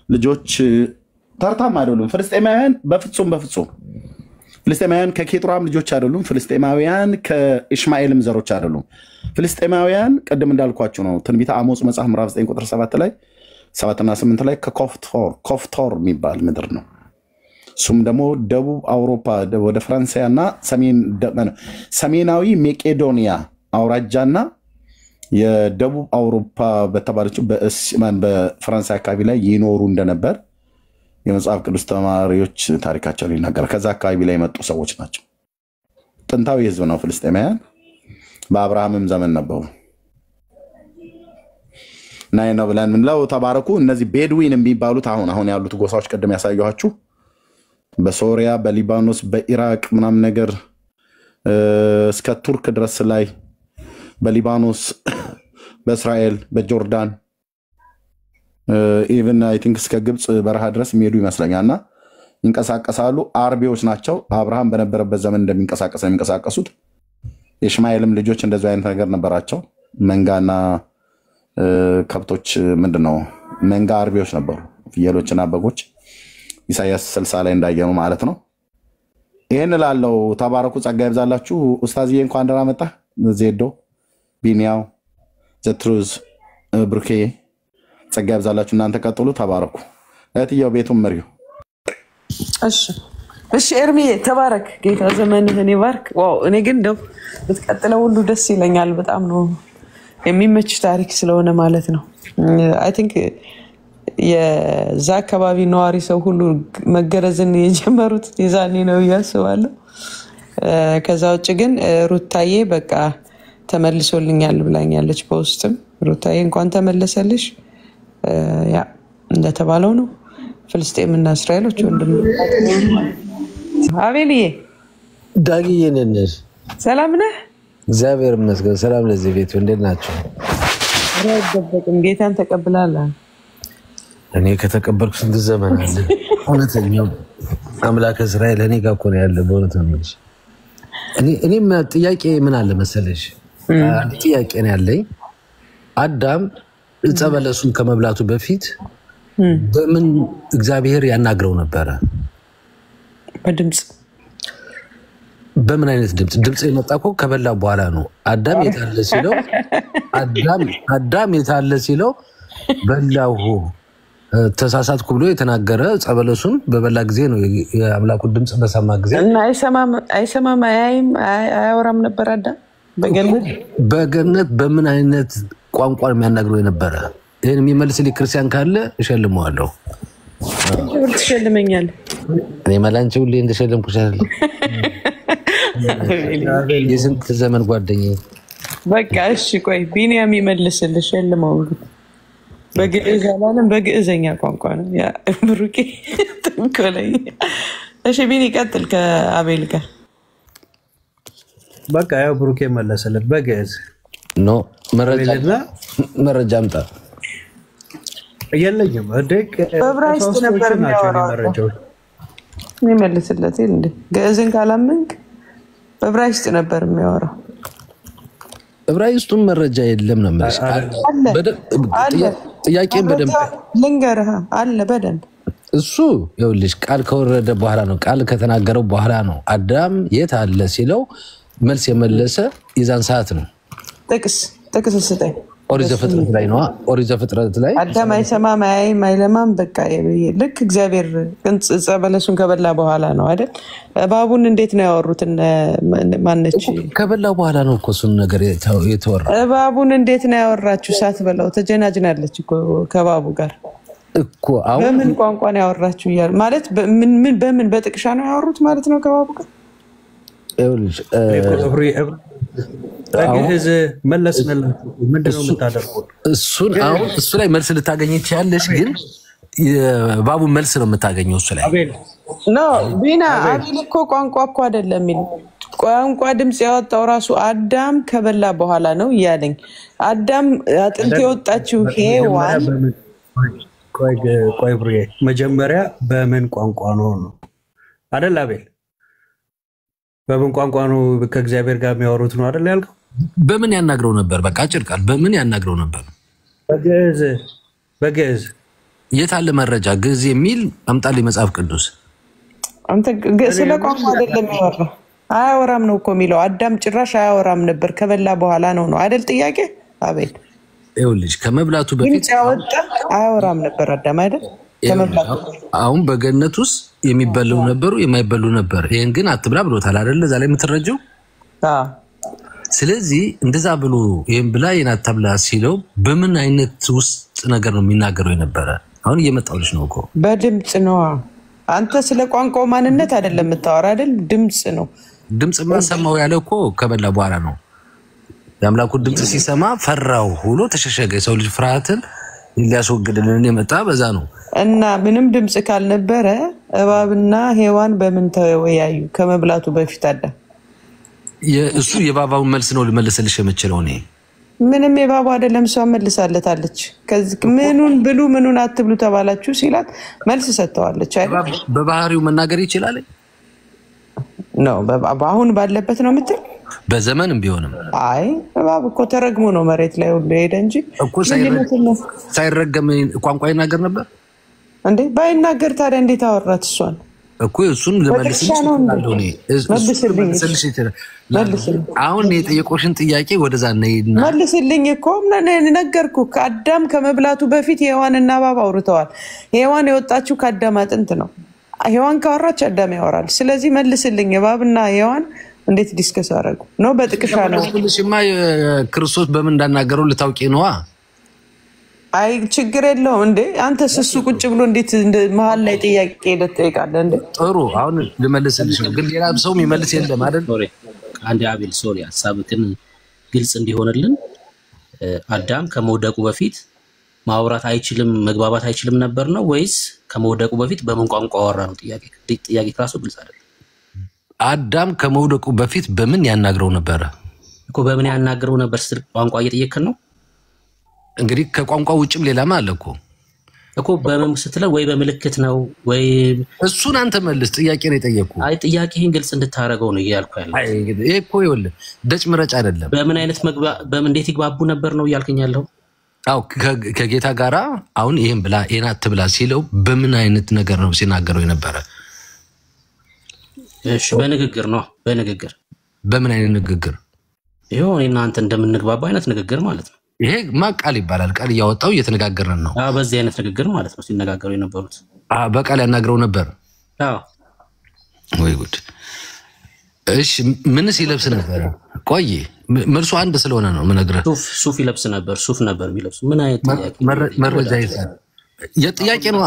ልጆች ተርታም አይደሉም። ፍልስጤማውያን በፍጹም ፍልስጤማውያን ከኬጡራም ልጆች አይደሉም። ፍልስጤማውያን ከእስማኤልም ዘሮች አይደሉም። ፍልስጤማውያን ቀደም እንዳልኳችሁ ነው። ትንቢተ አሞጽ መጽሐፍ ምዕራፍ 9 ቁጥር 7 ላይ 7 እና 8 ላይ ከኮፍቶር የሚባል ምድር ነው። እሱም ደግሞ ደቡብ አውሮፓ ወደ ፈረንሳይና ሰሜናዊ መቄዶኒያ አውራጃና የደቡብ አውሮፓ በተባለችው በፈረንሳይ አካባቢ ላይ ይኖሩ እንደነበር የመጽሐፍ ቅዱስ ተማሪዎች ታሪካቸውን ይናገራል። ከዛ አካባቢ ላይ የመጡ ሰዎች ናቸው። ጥንታዊ ህዝብ ነው ፍልስጤማውያን። በአብርሃምም ዘመን ነበሩ። ናይ ነው ብለን ምንለው ተባረኩ። እነዚህ ቤድዊን የሚባሉት አሁን ያሉት ጎሳዎች ቀደም ያሳየኋችሁ በሶሪያ፣ በሊባኖስ፣ በኢራቅ ምናምን ነገር እስከ ቱርክ ድረስ ላይ በሊባኖስ፣ በእስራኤል፣ በጆርዳን ኢቭን አይ ቲንክ እስከ ግብጽ በረሃ ድረስ የሚሄዱ ይመስለኛልና ይንቀሳቀሳሉ። አርቢዎች ናቸው። አብርሃም በነበረበት ዘመን የሚንቀሳቀሱት የእስማኤልም ልጆች እንደዚህ አይነት ነገር ነበራቸው። መንጋና ከብቶች ምንድነው መንጋ አርቢዎች ነበሩ፣ ፍየሎችና በጎች። ኢሳይያስ 60 ላይ እንዳየነው ማለት ነው። ይሄን ላለው ተባረኩ፣ ጸጋ ይብዛላችሁ። ኡስታዝዬ እንኳን ደህና መጣ። ዜዶ ቢኒያው ዘትሩዝ ብሩኬ ጸጋ ይብዛላችሁ። እናንተ ቀጥሉ፣ ተባረኩ። እህትየው ቤቱም መሪው። እሺ ኤርሚዬ ተባረክ፣ ጌታ ዘመንህን ይባርክ። ዋው እኔ ግን እንደው ብትቀጥለው ሁሉ ደስ ይለኛል። በጣም ነው የሚመች ታሪክ ስለሆነ ማለት ነው። አይ ቲንክ የዛ አካባቢ ነዋሪ ሰው ሁሉ መገረዝን የጀመሩት የዛኔ ነው ያስባለሁ። ከዛ ውጭ ግን ሩታዬ በቃ ተመልሶልኛል ብላኛለች በውስጥም። ሩታዬ እንኳን ተመለሰልሽ። ያ እንደተባለው ነው። ፍልስጤምና እስራኤሎች ወንድም አቤልዬ ዳግዬ ነሽ? ሰላም ነህ? እግዚአብሔር ይመስገን። ሰላም ለዚህ ቤት እንዴት ናችሁ? አይደበቅም። ጌታን ተቀብላለህ? እኔ ከተቀበልኩ ስንት ዘመን አለ። እውነተኛው አምላክ እስራኤል እኔ ጋር እኮ ነው ያለ። በእውነት ነው የምልሽ። እኔም ጥያቄ ምን አለ መሰለሽ፣ አንድ ጥያቄ ነው ያለኝ። አዳም ዕፀ በለሱን ከመብላቱ በፊት በምን እግዚአብሔር ያናግረው ነበረ? በድምጽ። በምን አይነት ድምጽ? ድምጽ የመጣ እኮ ከበላ በኋላ ነው። አዳም የታለ ሲለው አዳም የታለ ሲለው በላሁ ተሳሳትኩ ብሎ የተናገረ ዕፀ በለሱን በበላ ጊዜ ነው። የአምላኩን ድምጽ በሰማ ጊዜ እና አይሰማም አያይም አያወራም ነበር አዳም በገነት። በምን አይነት ቋንቋ የሚያናግረው የነበረ? ይሄን የሚመልስልኝ ክርስቲያን ካለ እሸልመዋለሁ። ትሸልመኛለህ? እኔ መላንቺ ሁሌ እንደሸለምኩሽ አይደል? የስንት ዘመን ጓደኛዬ። በቃ እሺ ቆይ ቢኒያም ይመልስልህ። ሸልመው እንግዲህ በግዕዝ አላለም፣ በግዕዘኛ ቋንቋ ነው። ያ ብሩኬ ተንኮለኝ። እሺ ቢኒ ቀጥል ከአቤል ጋር። በቃ ያው ብሩኬ መለሰለት በግዕዝ ኖ መረጃ አምጣ። የለኝም እደግ በዕብራይስጥ ነበር የሚያወራው። ይመልስለት እንዴ? ግዕዝን ካላመንክ በዕብራይስጥ ነበር የሚያወራው። ዕብራይስጡን መረጃ የለም ነው ማለት ጥያቄን በደንብ ልንገርህ አለ በደንብ። እሱ ይኸውልሽ ቃል ከወረደ በኋላ ነው፣ ቃል ከተናገረው በኋላ ነው። አዳም የት አለ ሲለው መልስ የመለሰ የዛን ሰዓት ነው። ጥቅስ ስጠኝ። ኦሪት ዘፍጥረት ላይ ነው። ኦሪት ዘፍጥረት ላይ አዳም አይሰማም አያይም አይለማም። በቃ ልክ እግዚአብሔር ዕፀ በለሱን ከበላ በኋላ ነው አይደል? እባቡን እንዴት ነው ያወሩት? ማነች ከበላ በኋላ ነው እኮ እሱን ነገር የተወራ። እባቡን እንዴት ነው ያወራችሁ? ሳትበላው ተጀናጅናለች እኮ ከእባቡ ጋር እኮ። አሁን በምን ቋንቋ ነው ያወራችሁ እያሉ ማለት በምን በጥቅሻ ነው ያወሩት ማለት ነው ከእባቡ ጋር? ይኸውልሽ ግዕዝ መለስንላችሁ። ምንድነው የምታደርጉት? እሱን አሁን እሱ ላይ መልስ ልታገኝ ትችያለሽ፣ ግን የባቡ መልስ ነው የምታገኘው እሱ ላይ ኖ ቢና። አቤል እኮ ቋንቋ እኮ አይደለም የሚል ቋንቋ ድምጽ ያወጣው ራሱ አዳም ከበላ በኋላ ነው እያለኝ። አዳም አጥንት የወጣችው ሔዋን ቆይ ብሩዬ መጀመሪያ በምን ቋንቋ ነው አይደል? አቤል በምን ቋንቋ ነው ከእግዚአብሔር ጋር የሚያወሩት ነው አይደል ያልከው? በምን ያናግረው ነበር? በቃ አጭር ቃል በምን ያናግረው ነበር? በግዕዝ። የት አለ መረጃ? ግዕዝ የሚል አምጣልኝ መጽሐፍ ቅዱስ። አንተ ስለ ቋንቋ አይደለም ያወራው። አያወራም ነው እኮ የሚለው። አዳም ጭራሽ አያወራም ነበር ከበላ በኋላ ነው አይደል ጥያቄ? አቤል ይኸውልሽ ከመብላቱ በፊት ያወጣ አያወራም ነበር አዳም አይደል? አሁን በገነት ውስጥ የሚበሉ ነበሩ የማይበሉ ነበር። ይሄን ግን አትብላ ብሎታል አይደል? እዛ ላይ የምትረጀው። ስለዚህ እንደዛ ብሎ ይሄን ብላ ይሄን አትብላ ሲለው በምን አይነት ውስጥ ነገር ነው የሚናገረው የነበረ? አሁን እየመጣልሽ ነው እኮ በድምጽ ነው። አንተ ስለ ቋንቋው ማንነት አይደለም የምታወራ አይደል? ድምጽ ነው። ድምጽ ማሰማው ያለው እኮ ከበላ በኋላ ነው። የአምላኩ ድምጽ ሲሰማ ፈራው ሁሉ ተሸሸገ። ሰው ልጅ ፍርሃትን ሊያስወግድልን የመጣ በዛ ነው። እና ምንም ድምጽ ካልነበረ እባብና ሔዋን በምን ተወያዩ ከመብላቱ በፊት? አለ እሱ የባባውን መልስ ነው ልመልስልሽ የምችለው እኔ። ምንም የባባ አይደለም እሷ መልሳለታለች። ከዚህ ምኑን ብሉ ምኑን አትብሉ ተባላችሁ ሲላት መልስ ሰጥተዋለች አይደል? በባህሪው መናገር ይችላል ነው አሁን ባለበት ነው የምትል? በዘመንም ቢሆንም አይ እባብ እኮ ተረግሞ ነው መሬት ላይ ሁሉ ሄደ እንጂ እኮ ሳይረገም ቋንቋ ይናገር ነበር እንዴ? ባይናገር ታዲያ እንዴት አወራት እሷን? እኮ እሱን ለመልስልሽ አሁን የጠየቆሽን ጥያቄ ወደዛ ነይና መልስልኝ እኮ ነገርኩ። ከአዳም ከመብላቱ በፊት ሔዋንና እባብ አውርተዋል። ሔዋን የወጣችው ከአዳም አጥንት ነው። ሔዋን ካወራች አዳም ያወራል። ስለዚህ መልስልኝ እባብና ሔዋን እንዴት ዲስከስ አደረጉ ነው? በጥቅሻ ነው። ስለሽማ ክርስቶስ በምን እንዳናገረው ልታውቂ ነዋ። አይ ችግር የለውም እንዴ አንተ እሱ ቁጭ ብሎ እንዴት መሀል ላይ ጥያቄ ልትጠይቃለህ እንዴ? ጥሩ አሁን ልመልስልሽ ነው፣ ግን ሌላ ሰው የሚመልስ የለም አይደል? አንድ አቤል ሶሪ ሐሳብክን ግልጽ እንዲሆንልን አዳም ከመውደቁ በፊት ማውራት አይችልም መግባባት አይችልም ነበር ነው ወይስ ከመውደቁ በፊት በምን ቋንቋ አወራ ነው? ጥያቄ ራሱ ግልጽ አይደለም። አዳም ከመውደቁ በፊት በምን ያናግረው ነበር እኮ? በምን ያናግረው ነበር ስትል ቋንቋ እየጠየቅን ነው። እንግዲህ ከቋንቋ ውጭም ሌላም አለ እኮ በምን ስትለው ወይ በምልክት ነው ወይ እሱን አንተ መልስ። ጥያቄ ነው የጠየቁ። አይ ጥያቄህን ግልጽ እንድታረገው ነው እያልኩ ያለው። አይ ይሄ እኮ ይኸውልህ ደጭ ምረጭ አይደለም። በምን አይነት በምን እንዴት ይግባቡ ነበር ነው እያልከኝ ያለው? አው ከጌታ ጋራ አሁን ይሄን ብላ ይሄን አትብላ ሲለው በምን አይነት ነገር ነው ሲናገረው የነበረ? እሺ በንግግር ነው። በንግግር በምን አይነት ንግግር? ይሄው እኔና አንተ እንደምንግባባ አይነት ንግግር ማለት ነው። ይሄ ቃል ይባላል። ቃል እያወጣው እየተነጋገረን ነው። በዚህ አይነት ንግግር ማለት ነው ሲነጋገሩ የነበሩት። በቃል ያናግረው ነበር። ወይ ጉድ! እሺ ምንስ ይለብስ ነበር? ቆይ መልሱ አንድ ስለሆነ ነው የምነግርህ። ሱፍ ይለብስ ነበር። ሱፍ ነበር የሚለብስ። ምን አይነት ጥያቄ መረጃ ይሰጥ የጥያቄ ነው።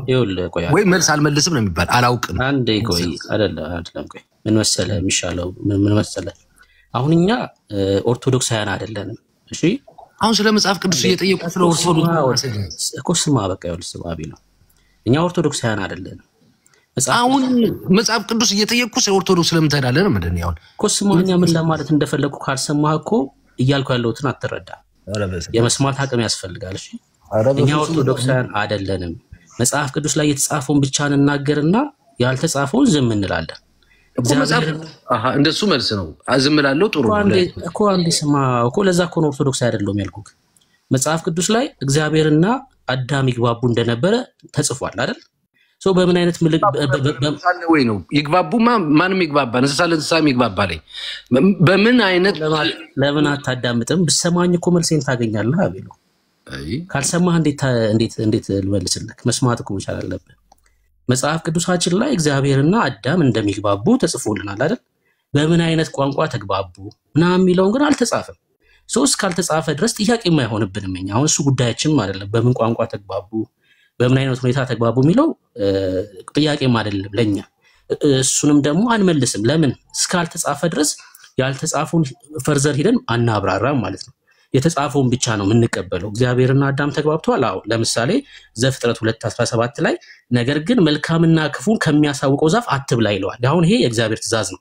ይኸውልህ ቆይ ወይ መልስ አልመልስም ነው የሚባል። አላውቅም። አንዴ ቆይ አይደለም ቆይ ምን መሰለህ የሚሻለው ምን መሰለህ፣ አሁን እኛ ኦርቶዶክሳውያን አይደለንም። እሺ አሁን ስለ መጽሐፍ ቅዱስ እየጠየቁ ስለ ኦርቶዶክስ እኮ ስማ፣ በቃ ይኸውልህ ስማ ቢለው እኛ ኦርቶዶክሳውያን አይደለንም። አሁን መጽሐፍ ቅዱስ እየጠየቁ ስለ ኦርቶዶክስ ለምን ትሄዳለህ ነው ምንድን ነው? አሁን እኮ ስማ፣ እኛ ምን ለማለት እንደፈለኩ ካልሰማህ እኮ እያልኩ ያለሁትን አትረዳ። የመስማት አቅም ያስፈልጋል። እሺ እኛ ኦርቶዶክሳውያን አይደለንም። መጽሐፍ ቅዱስ ላይ የተጻፈውን ብቻ እንናገርና ያልተጻፈውን ዝም እንላለን። እንደሱ መልስ ነው። ዝም እላለሁ። ጥሩ እኮ አንዴ ስማ እኮ ለዛ እኮ ነው ኦርቶዶክስ አይደለሁም ያልኩህ። መጽሐፍ ቅዱስ ላይ እግዚአብሔርና አዳም ይግባቡ እንደነበረ ተጽፏል አይደል? ሰው በምን አይነት ወይ ነው ይግባቡማ? ማንም ይግባባ፣ እንስሳ ለእንስሳ ይግባባ ላይ በምን አይነት ለምን አታዳምጥም? ብሰማኝ እኮ መልሴን ታገኛለህ። አቤሉ ካልሰማህ እንዴት ልመልስልህ? መስማት እኮ መቻል አለብህ። መጽሐፍ ቅዱሳችን ላይ እግዚአብሔርና አዳም እንደሚግባቡ ተጽፎልናል አይደል? በምን አይነት ቋንቋ ተግባቡ ምናምን የሚለውን ግን አልተጻፈም። ሶስት ካልተጻፈ ድረስ ጥያቄ የማይሆንብንም እኛ አሁን እሱ ጉዳያችንም አይደለም። በምን ቋንቋ ተግባቡ በምን አይነት ሁኔታ ተግባቡ የሚለው ጥያቄም አይደለም ለኛ። እሱንም ደግሞ አንመልስም። ለምን እስካልተጻፈ ድረስ ያልተጻፈውን ፈርዘር ሄደን አናብራራም ማለት ነው። የተጻፈውን ብቻ ነው የምንቀበለው። እግዚአብሔርና አዳም ተግባብተዋል። አዎ ለምሳሌ ዘፍጥረት 2:17 ላይ ነገር ግን መልካምና ክፉን ከሚያሳውቀው ዛፍ አትብላ ይለዋል። አሁን ይሄ የእግዚአብሔር ትእዛዝ ነው።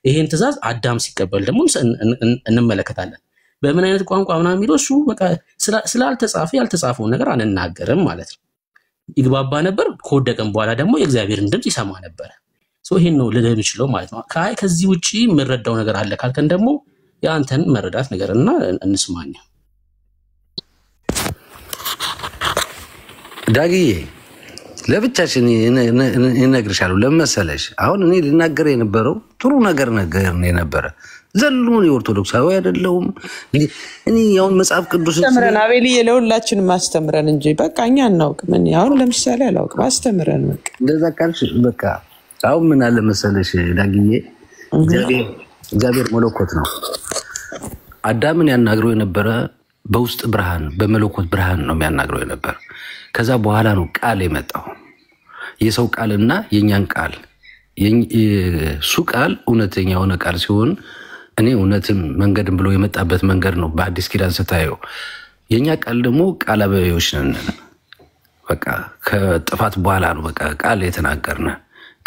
ይሄን ትእዛዝ አዳም ሲቀበል ደግሞ እንመለከታለን። በምን አይነት ቋንቋ ምናምን የሚለው እሱ በቃ ስላልተጻፈ ያልተጻፈውን ነገር አንናገርም ማለት ነው። ይግባባ ነበር። ከወደቀም በኋላ ደግሞ የእግዚአብሔርን ድምጽ ይሰማ ነበር። ይሄን ነው ልልህ የምችለው ማለት ነው። ከዚህ ውጪ የምረዳው ነገር አለ ካልከን ደግሞ ያንተን መረዳት ነገርና እንስማኛ። ዳግዬ ለብቻሽ እነግርሻለሁ። ለመሰለሽ አሁን እኔ ልናገር የነበረው ጥሩ ነገር ነው የነበረ ዘሉን የኦርቶዶክሳዊ አይደለሁም እኔ ያውን መጽሐፍ ቅዱስ አስተምረን አቤልዬ ለሁላችንም አስተምረን እንጂ በቃ እኛ እናውቅም። እኔ አሁን ለምሳሌ አላውቅም አስተምረን በቃ እንደዛ ካልሽ በቃ አሁን ምን አለ መሰለሽ ዳግዬ እግዚአብሔር መለኮት ነው። አዳምን ያናግረው የነበረ በውስጥ ብርሃን በመለኮት ብርሃን ነው የሚያናግረው የነበረ። ከዛ በኋላ ነው ቃል የመጣው የሰው ቃልና የኛን ቃል የሱ ቃል እውነተኛ የሆነ ቃል ሲሆን እኔ እውነትም መንገድም ብሎ የመጣበት መንገድ ነው። በአዲስ ኪዳን ስታየው የኛ ቃል ደግሞ ቃል አበባዮች ነን። በቃ ከጥፋት በኋላ ነው በቃ ቃል የተናገርነ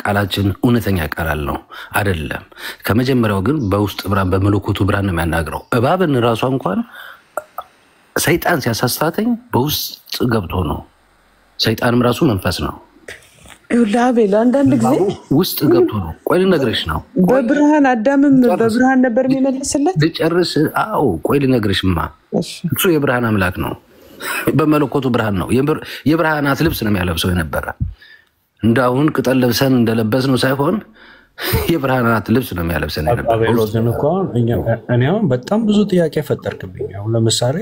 ቃላችን እውነተኛ ቃል ነው አይደለም። ከመጀመሪያው ግን በውስጥ ብርሃን በመለኮቱ ብርሃን ነው የሚያናግረው። እባብን ራሷ እንኳን ሰይጣን ሲያሳስታተኝ በውስጥ ገብቶ ነው። ሰይጣንም ራሱ መንፈስ ነው። አቤል አንዳንድ ጊዜ ውስጥ ገብቶ ነው። ቆይ ልነግርሽ ነው። በብርሃን አዳምም በብርሃን ነበር የሚመለስለት። ልጨርስ? አዎ ቆይ ልነግርሽማ። እሱ የብርሃን አምላክ ነው። በመለኮቱ ብርሃን ነው። የብርሃናት ልብስ ነው የሚያለብሰው የነበረ። እንዳሁን ቅጠል ለብሰን እንደለበስ ነው ሳይሆን የብርሃናት ልብስ ነው የሚያለብሰን የነበረ። አቤል ግን እኮ እኔ አሁን በጣም ብዙ ጥያቄ ፈጠርክብኝ። አሁን ለምሳሌ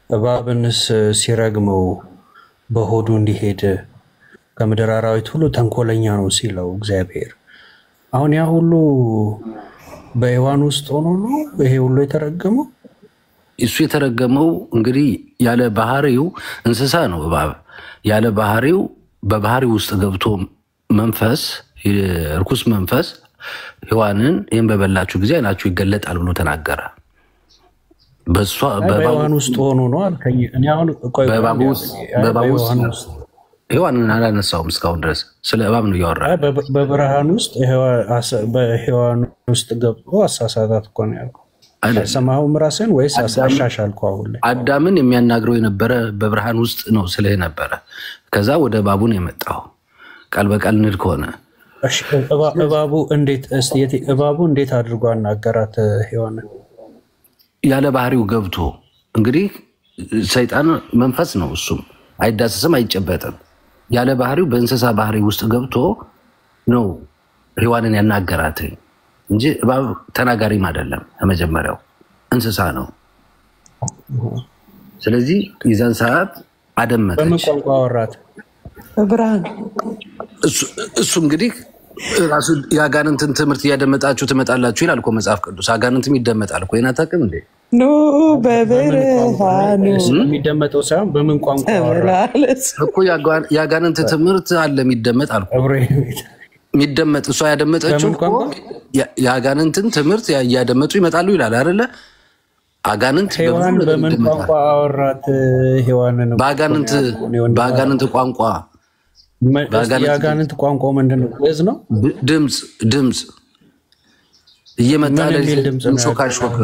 እባብንስ ሲረግመው በሆዱ እንዲሄድ ከምድር አራዊት ሁሉ ተንኮለኛ ነው ሲለው እግዚአብሔር አሁን ያ ሁሉ በሔዋን ውስጥ ሆኖ ነው ይሄ ሁሉ የተረገመው? እሱ የተረገመው እንግዲህ ያለ ባህሪው እንስሳ ነው እባብ። ያለ ባህሪው በባህሪው ውስጥ ገብቶ መንፈስ ርኩስ መንፈስ ሔዋንን ይህን በበላችሁ ጊዜ አይናችሁ ይገለጣል ብሎ ተናገረ። በሔዋን ውስጥ ሆኖ ነው አልከኝ። እኔ አሁን ቆይ በእባብ ውስጥ ሔዋንን አላነሳውም እስካሁን ድረስ ስለ እባብ ነው እያወራ። በብርሃን ውስጥ በሔዋን ውስጥ ገብቶ አሳሳታት እኮ ነው ያልኩህ። አልሰማኸውም ራስህን ወይስ አሻሻልከው? አሁን ላይ አዳምን የሚያናግረው የነበረ በብርሃን ውስጥ ነው ስለ ነበረ። ከዛ ወደ እባቡ ነው የመጣው። ቃል በቃል ንድ ከሆነ እባቡ እንዴት አድርጎ አናገራት ሔዋንን? ያለ ባህሪው ገብቶ እንግዲህ ሰይጣን መንፈስ ነው። እሱም አይዳሰስም አይጨበጥም። ያለ ባህሪው በእንስሳ ባህሪ ውስጥ ገብቶ ነው ሔዋንን ያናገራት እንጂ እባብ ተናጋሪም አይደለም። ከመጀመሪያው እንስሳ ነው። ስለዚህ የዛን ሰዓት አደመጠች። በምን ቋንቋ አወራት? በብርሃን። እሱ እንግዲህ ራሱ የአጋንንትን ትምህርት እያደመጣችሁ ትመጣላችሁ ይላል እኮ መጽሐፍ ቅዱስ። አጋንንትም ይደመጣል እኮ ይሄን አታውቅም እንዴ? ኖ በብርሃን የሚደመጠው ሳይሆን በምን ቋንቋ አወራት እኮ። የአጋንንት ትምህርት አለ የሚደመጥ አልኩ። የሚደመጥ እሷ ያደመጠችው የአጋንንትን ትምህርት እያደመጡ ይመጣሉ ይላል አይደለ? አጋንንት ሔዋን በምን ቋንቋ አወራት? ሔዋንን በአጋንንት ቋንቋ። የአጋንንት ቋንቋ ምንድን ነው? ግዕዝ ነው። ድምፅ እየመጣ ሾካሾክ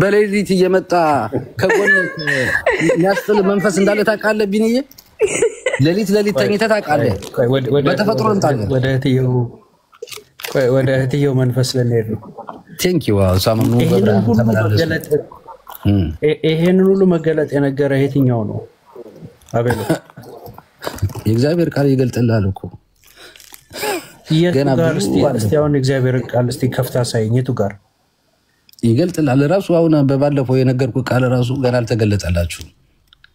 በሌሊት እየመጣ ከጎን የሚያስጥል መንፈስ እንዳለ ታውቃለህ ቢንዬ? ሌሊት ተኝተህ ታውቃለህ? በተፈጥሮ እንታለን። ወደ እህትየው መንፈስ ልንሄድ ነው። ይሄንን ሁሉ መገለጥ የነገረ የትኛው ነው አቤል? የእግዚአብሔር ቃል ይገልጥልሃል እኮ። እስቲ አሁን የእግዚአብሔር ቃል እስቲ ከፍታ ሳይኝ የቱ ጋር ይገልጥልሃል? ራሱ አሁን በባለፈው የነገርኩህ ቃል ራሱ ገና አልተገለጠላችሁም።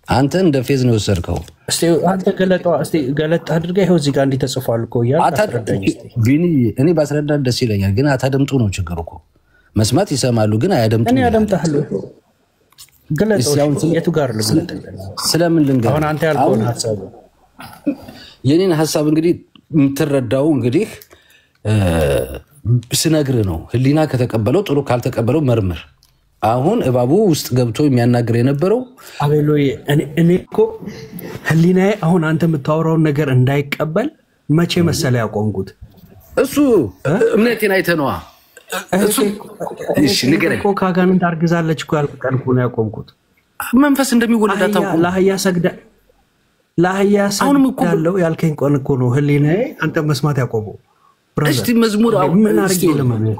አንተ እንደ ፌዝ ነው የወሰድከው። እስቲ አንተ ገለጥ አድርገህ ይኸው እዚህ ጋር እንዲህ ተጽፏል እኮ እያልክ እኔ ባስረዳት ደስ ይለኛል፣ ግን አታደምጡ ነው ችግሩ እኮ። መስማት ይሰማሉ ግን አያደምጡ። እኔ አደምጣለሁ። የቱ ጋር ስለምን ልንገር? አሁን አንተ ያልከውን ሀሳብ የኔን ሀሳብ እንግዲህ የምትረዳው እንግዲህ ስነግር ነው። ህሊና ከተቀበለው ጥሩ፣ ካልተቀበለው መርምር። አሁን እባቡ ውስጥ ገብቶ የሚያናግር የነበረው አቤሎዬ፣ እኔ እኮ ህሊናዬ አሁን አንተ የምታወራውን ነገር እንዳይቀበል መቼ መሰለ ያቆምኩት? እሱ እምነቴን አይተህ ነዋ። እኮ ከአጋንንት አርግዛለች እኮ ያልኩት ቀን እኮ ነው ያቆምኩት። መንፈስ እንደሚወለድ አታውቁም? ለአህያ ሰግዳለሁ ያልከኝ ቀን እኮ ነው ህሊናዬ አንተ መስማት ያቆመው። እስቲ መዝሙር ምን አድርጌ ለማለት?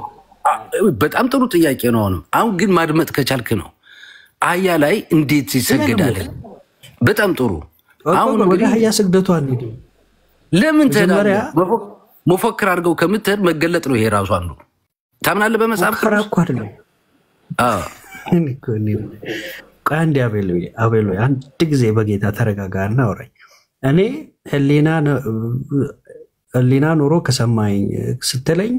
በጣም ጥሩ ጥያቄ ነው። አሁን ግን ማድመጥ ከቻልክ ነው። አህያ ላይ እንዴት ይሰግዳል? በጣም ጥሩ። አሁን ወደ አህያ ስግደቱ አንሄድ። ለምን ተዳለ መፎክር አድርገው ከምትሄድ መገለጥ ነው። ይሄ ራሱ አንዱ ታምናለህ በመጽሐፍ ከራኩ አይደለም። አንድ አቤሎ አንድ ጊዜ በጌታ ተረጋጋና አውራኝ። እኔ ህሊና ኖሮ ከሰማኝ ስትለኝ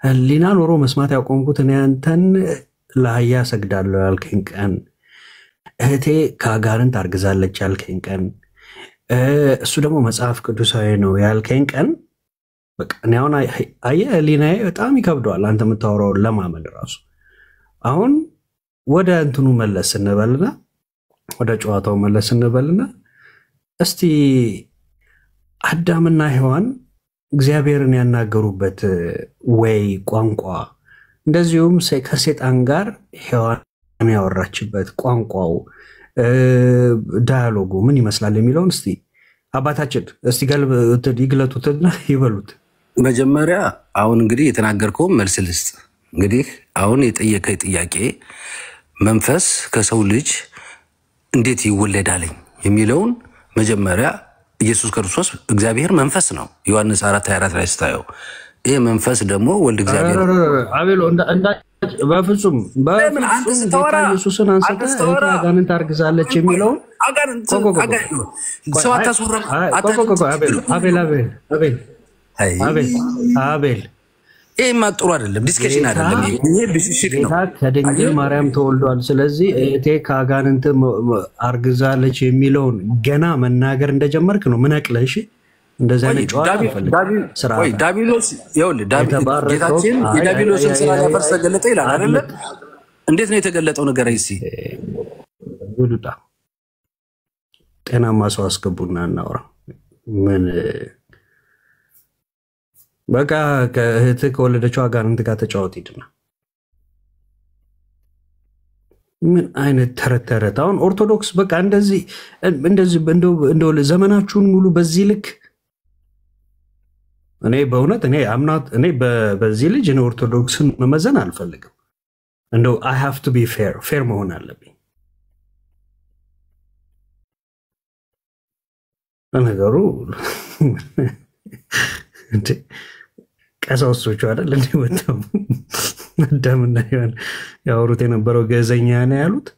ህሊና ኖሮ መስማት ያቆምኩት እኔ አንተን ለአህያ ሰግዳለሁ ያልከኝ ቀን፣ እህቴ ከአጋንንት አርግዛለች ያልከኝ ቀን፣ እሱ ደግሞ መጽሐፍ ቅዱሳዊ ነው ያልከኝ ቀን በቃ እኔ አሁን አየህ ህሊናዬ በጣም ይከብደዋል አንተ የምታወራውን ለማመን ራሱ። አሁን ወደ እንትኑ መለስ እንበልና ወደ ጨዋታው መለስ እንበልና እስቲ አዳምና ሔዋን እግዚአብሔርን ያናገሩበት ወይ ቋንቋ እንደዚሁም ከሰይጣን ጋር ሔዋን ያወራችበት ቋንቋው ዳያሎጉ ምን ይመስላል የሚለውን እስቲ አባታችን እስቲ ይግለጡትና ይበሉት። መጀመሪያ አሁን እንግዲህ የተናገርከው መልስ ልስጥ። እንግዲህ አሁን የጠየቀኝ ጥያቄ መንፈስ ከሰው ልጅ እንዴት ይወለዳልኝ የሚለውን መጀመሪያ ኢየሱስ ክርስቶስ እግዚአብሔር መንፈስ ነው። ዮሐንስ 4:24 ላይ ስታየው ይሄ መንፈስ ደግሞ ወልድ እግዚአብሔር አቤሎ በፍጹም ኢየሱስን አንስተህ አጋንንት አርግዛለች የሚለውን ሰው አታስወራም። አቤል ይሄማ ጥሩ አይደለም፣ ዲስከሽን አይደለም። ይሄ ብሽሽቅ ነው። ከድንግል ማርያም ተወልዷል። ስለዚህ እህቴ ከአጋንንት አርግዛለች የሚለውን ገና መናገር እንደጀመርክ ነው ምነቅልህ። እሺ እንደዛ አይነት ጨዋታ ወይ ዳቢሎስ ጌታችን የዳቢሎስን ስራ ያፈርስ ተገለጠ ይላል አይደል? እንዴት ነው የተገለጠው ነገር? አይሲ ውዱጣ ጤናማ ሰው አስገቡና እናውራ። ምን በቃ ከእህት ከወለደችው አጋንንት ጋር ተጫወት ሂድና። ምን አይነት ተረት! አሁን ኦርቶዶክስ በቃ እንደዚህ እንደው ዘመናችሁን ሙሉ በዚህ ልክ እኔ በእውነት እኔ በዚህ ልጅ እኔ ኦርቶዶክስን መመዘን አልፈልግም። እንደው I have to be fair መሆን አለብኝ። ነገሩ ቀሳውስቶቹ አይደል እንዴ ወጣው አዳምና ሔዋን ያወሩት የነበረው ገዘኛ ነው ያሉት።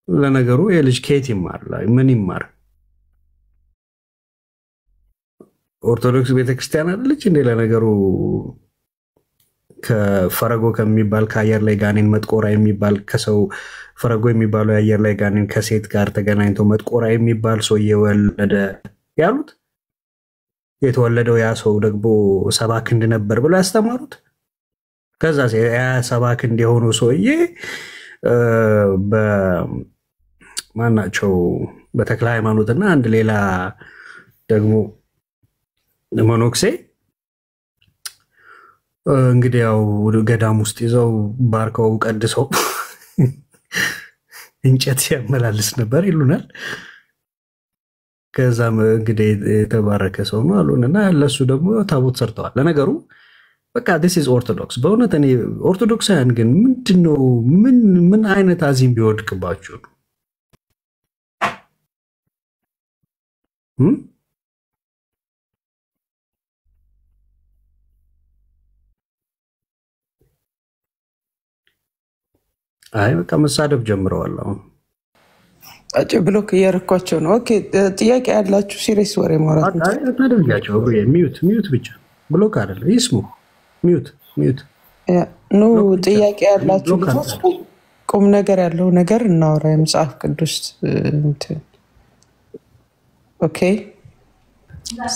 ለነገሩ የልጅ ከየት ይማር ላይ ምን ይማር? ኦርቶዶክስ ቤተክርስቲያን አይደለች እንዴ? ለነገሩ ከፈረጎ ከሚባል ከአየር ላይ ጋኔን መጥቆራ የሚባል ከሰው ፈረጎ የሚባለው የአየር ላይ ጋኔን ከሴት ጋር ተገናኝቶ መጥቆራ የሚባል ሰው የወለደ ያሉት። የተወለደው ያ ሰው ደግሞ 7 ክንድ ነበር ብለው ያስተማሩት። ከዛ ያ 7 ክንድ የሆነው ሰውዬ በማናቸው በተክለ ሃይማኖትና አንድ ሌላ ደግሞ መኖክሴ እንግዲህ ያው ገዳም ውስጥ ይዘው ባርከው ቀድሰው እንጨት ሲያመላልስ ነበር ይሉናል። ከዛም እንግዲህ የተባረከ ሰው ነው አሉንና ለሱ ደግሞ ታቦት ሰርተዋል። ለነገሩ በቃ this is ኦርቶዶክስ። በእውነት እኔ ኦርቶዶክሳውያን ግን ምንድነው ምን አይነት አዚም ቢወድቅባችሁ ነው? አይ በቃ መሳደብ ጀምረዋል። አሁን አጭ ብሎክ እያረኳቸው ነው። ኦኬ ጥያቄ ያላችሁ ሲሪየስ ወሬ ማውራት ነው። ታደርጋቸው ሚዩት ብቻ ብሎክ አይደለም ይስሙ። ሚዩት ኖ ጥያቄ ያላችሁ ቁም ነገር ያለው ነገር እናወራ። የመጽሐፍ ቅዱስ ኦኬ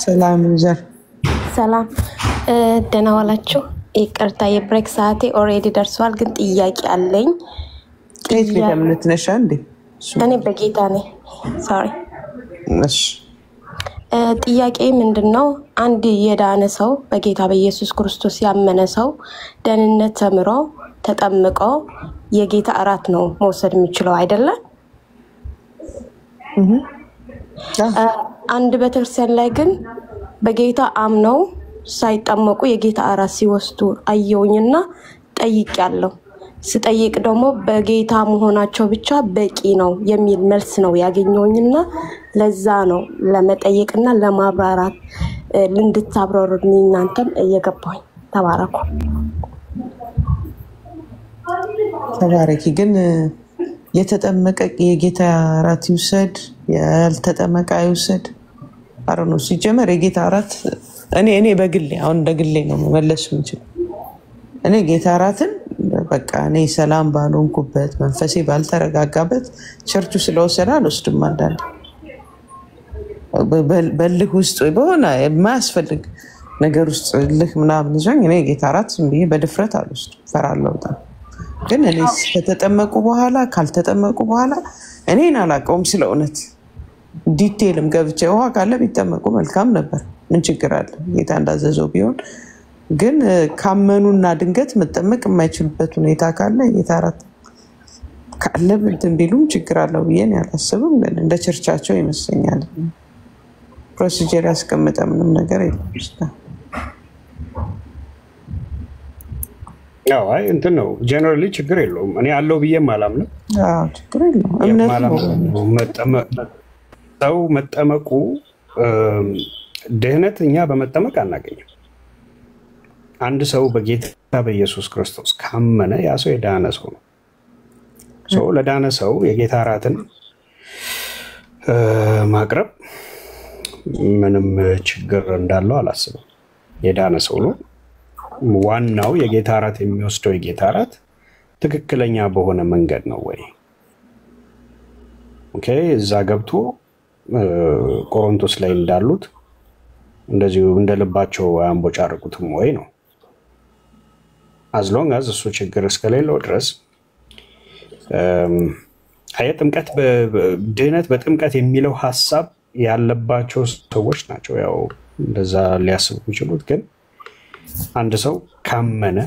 ሰላም ዘር ሰላም ደህና ዋላችሁ። ይቅርታ የብሬክ ሰዓቴ ኦልሬዲ ደርሷል፣ ግን ጥያቄ አለኝ። ከየት ለምነት ነሽ እንዴ? እኔ በጌታ ነኝ። ሶሪ እሺ ጥያቄ ምንድነው? አንድ የዳነ ሰው በጌታ በኢየሱስ ክርስቶስ ያመነ ሰው ደህንነት ተምሮ ተጠምቆ የጌታ እራት ነው መውሰድ የሚችለው አይደለ? አንድ ቤተክርስቲያን ላይ ግን በጌታ አምነው ሳይጠመቁ የጌታ እራት ሲወስዱ አየውኝና ጠይቄያለሁ። ስጠይቅ ደግሞ በጌታ መሆናቸው ብቻ በቂ ነው የሚል መልስ ነው ያገኘውኝና ለዛ ነው ለመጠየቅና ለማብራራት እንድታብራሩልኝ እናንተም እየገባኝ። ተባረኩ። ተባረኪ። ግን የተጠመቀ የጌታ እራት ይውሰድ ያልተጠመቀ አይውሰድ አረኑ ሲጀመር የጌታ እራት እኔ በግሌ አሁን በግሌ ነው መመለስ የምችል። እኔ ጌታ እራትን በቃ እኔ ሰላም ባልሆንኩበት መንፈሴ ባልተረጋጋበት ቸርቹ ስለወሰደ አልወስድም። አንዳንዴ በልህ ውስጥ በሆነ የማያስፈልግ ነገር ውስጥ ልህ ምናምን ይዞኝ እኔ ጌታ እራት ዝም ብዬ በድፍረት አልወስድም፣ እፈራለሁ በጣም። ግን እኔ ከተጠመቁ በኋላ ካልተጠመቁ በኋላ እኔን አላውቀውም ስለ እውነት ዲቴይልም ገብቼ ውሃ ካለ ቢጠመቁ መልካም ነበር፣ ምን ችግር አለ ጌታ እንዳዘዘው ቢሆን። ግን ካመኑና ድንገት መጠመቅ የማይችሉበት ሁኔታ ካለ ጌታ እራት ካለ እንትን ቢሉም ችግር አለው ብዬ አላስብም። ግን እንደ ቸርቻቸው ይመስለኛል ፕሮሲጀር ያስቀመጠ ምንም ነገር የለም። ያው አይ እንትን ነው ጀነራሊ ችግር የለውም። እኔ አለው ብዬም አላምንም። አዎ ችግር የለውም። እምነት ነው ሰው መጠመቁ ድህነት እኛ በመጠመቅ አናገኝም። አንድ ሰው በጌታ በኢየሱስ ክርስቶስ ካመነ ያ ሰው የዳነ ሰው ነው። ሰው ለዳነ ሰው የጌታ እራትን ማቅረብ ምንም ችግር እንዳለው አላስብም። የዳነ ሰው ነው። ዋናው የጌታ እራት የሚወስደው የጌታ እራት ትክክለኛ በሆነ መንገድ ነው ወይ? ኦኬ እዛ ገብቶ ቆሮንቶስ ላይ እንዳሉት እንደዚሁ እንደልባቸው አያንቦጫርቁትም ወይ ነው። as long as እሱ ችግር እስከሌለው ድረስ ጥምቀት ድህነት በጥምቀት የሚለው ሐሳብ ያለባቸው ሰዎች ናቸው ያው እንደዛ ሊያስቡ ይችላሉ። ግን አንድ ሰው ካመነ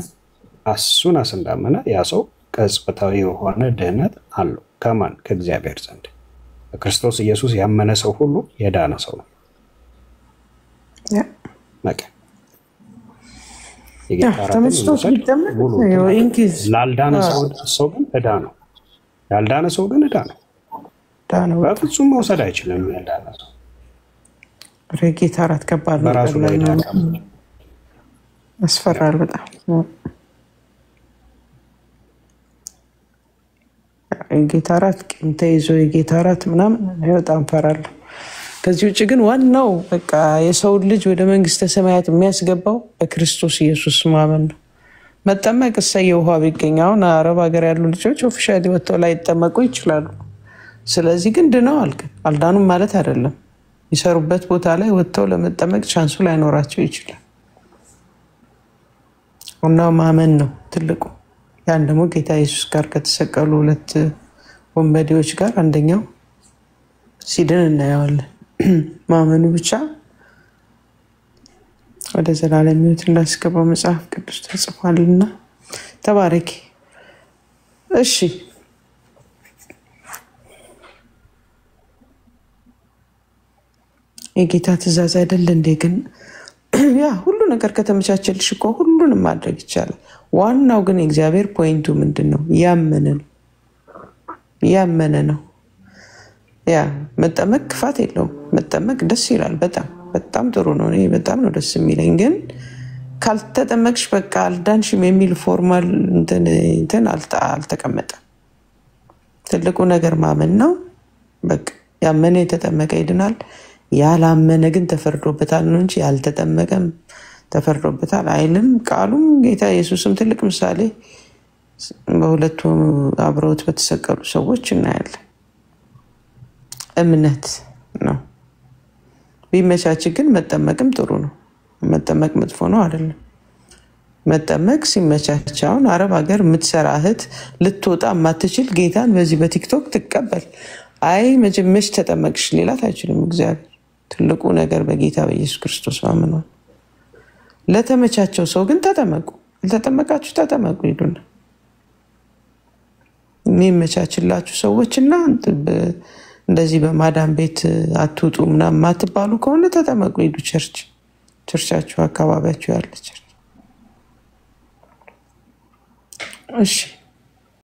አሱናስ እንዳመነ ያ ሰው ቅጽበታዊ የሆነ ድህነት አለው። ከማን? ከእግዚአብሔር ዘንድ። በክርስቶስ ኢየሱስ ያመነ ሰው ሁሉ የዳነ ሰው ነው። በቃ ላልዳነ ሰው ግን ዕዳ ነው። ያልዳነ ሰው ግን ዕዳ ነው። በፍጹም መውሰድ አይችልም። ያልዳነ ሰው ጌታ እራት ከባድ ነው። በራሱ ላይ ያስፈራል በጣም። ጌታ እራት ቂም ተይዞ የጌታ እራት ምናምን በጣም ፈራለሁ። ከዚህ ውጭ ግን ዋናው በቃ የሰው ልጅ ወደ መንግስተ ሰማያት የሚያስገባው በክርስቶስ ኢየሱስ ማመን ነው። መጠመቅ እሰየ ውሃ ቢገኝ አሁን አረብ ሀገር ያሉ ልጆች ኦፊሻሊ ወጥተው ላይ ይጠመቁ ይችላሉ። ስለዚህ ግን ድነዋል። ግን አልዳኑም ማለት አይደለም። ይሰሩበት ቦታ ላይ ወጥተው ለመጠመቅ ቻንሱ ላይኖራቸው ይችላል። እና ማመን ነው ትልቁ። ያን ደግሞ ጌታ ኢየሱስ ጋር ከተሰቀሉ ሁለት ወንበዴዎች ጋር አንደኛው ሲድን እናየዋለን። ማመኑ ብቻ ወደ ዘላለም ሕይወት እንዳስገባው መጽሐፍ ቅዱስ ተጽፏልና ተባረኪ። እሺ የጌታ ትእዛዝ አይደል እንዴ? ግን ያ ሁሉ ነገር ከተመቻቸልሽ እኮ ሁሉንም ማድረግ ይቻላል። ዋናው ግን የእግዚአብሔር ፖይንቱ ምንድነው? ያመነ ነው። ያ መጠመቅ ክፋት የለውም። መጠመቅ ደስ ይላል። በጣም ጥሩ ነው። እኔ በጣም ነው ደስ የሚለኝ። ግን ካልተጠመቅሽ በቃ አልዳንሽም የሚል ፎርማል እንትን አልተቀመጠም። ትልቁ ነገር ማመን ነው። በቃ ያመነ የተጠመቀ ይድናል፣ ያላመነ ግን ተፈርዶበታል ነው እንጂ ያልተጠመቀም ተፈርዶበታል አይልም ቃሉም። ጌታ ኢየሱስም ትልቅ ምሳሌ በሁለቱ አብረውት በተሰቀሉ ሰዎች እናያለን። እምነት ነው። ቢመቻች ግን መጠመቅም ጥሩ ነው። መጠመቅ መጥፎ ነው አይደለም። መጠመቅ ሲመቻች አሁን አረብ ሀገር የምትሰራ እህት ልትወጣ ማትችል ጌታን በዚህ በቲክቶክ ትቀበል። አይ መጀመሽ ተጠመቅሽ ሌላት አይችልም እግዚአብሔር። ትልቁ ነገር በጌታ በኢየሱስ ክርስቶስ ማመን ነው። ለተመቻቸው ሰው ግን ተጠመቁ። ለተጠመቃችሁ ተጠመቁ ይሉና የሚመቻችላችሁ ሰዎችና እንደዚህ በማዳም ቤት አትውጡ ምናምን ማትባሉ ከሆነ ተጠመቁ ሂዱ። ቸርቻችሁ አካባቢያችሁ ያለ ቸርች። እሺ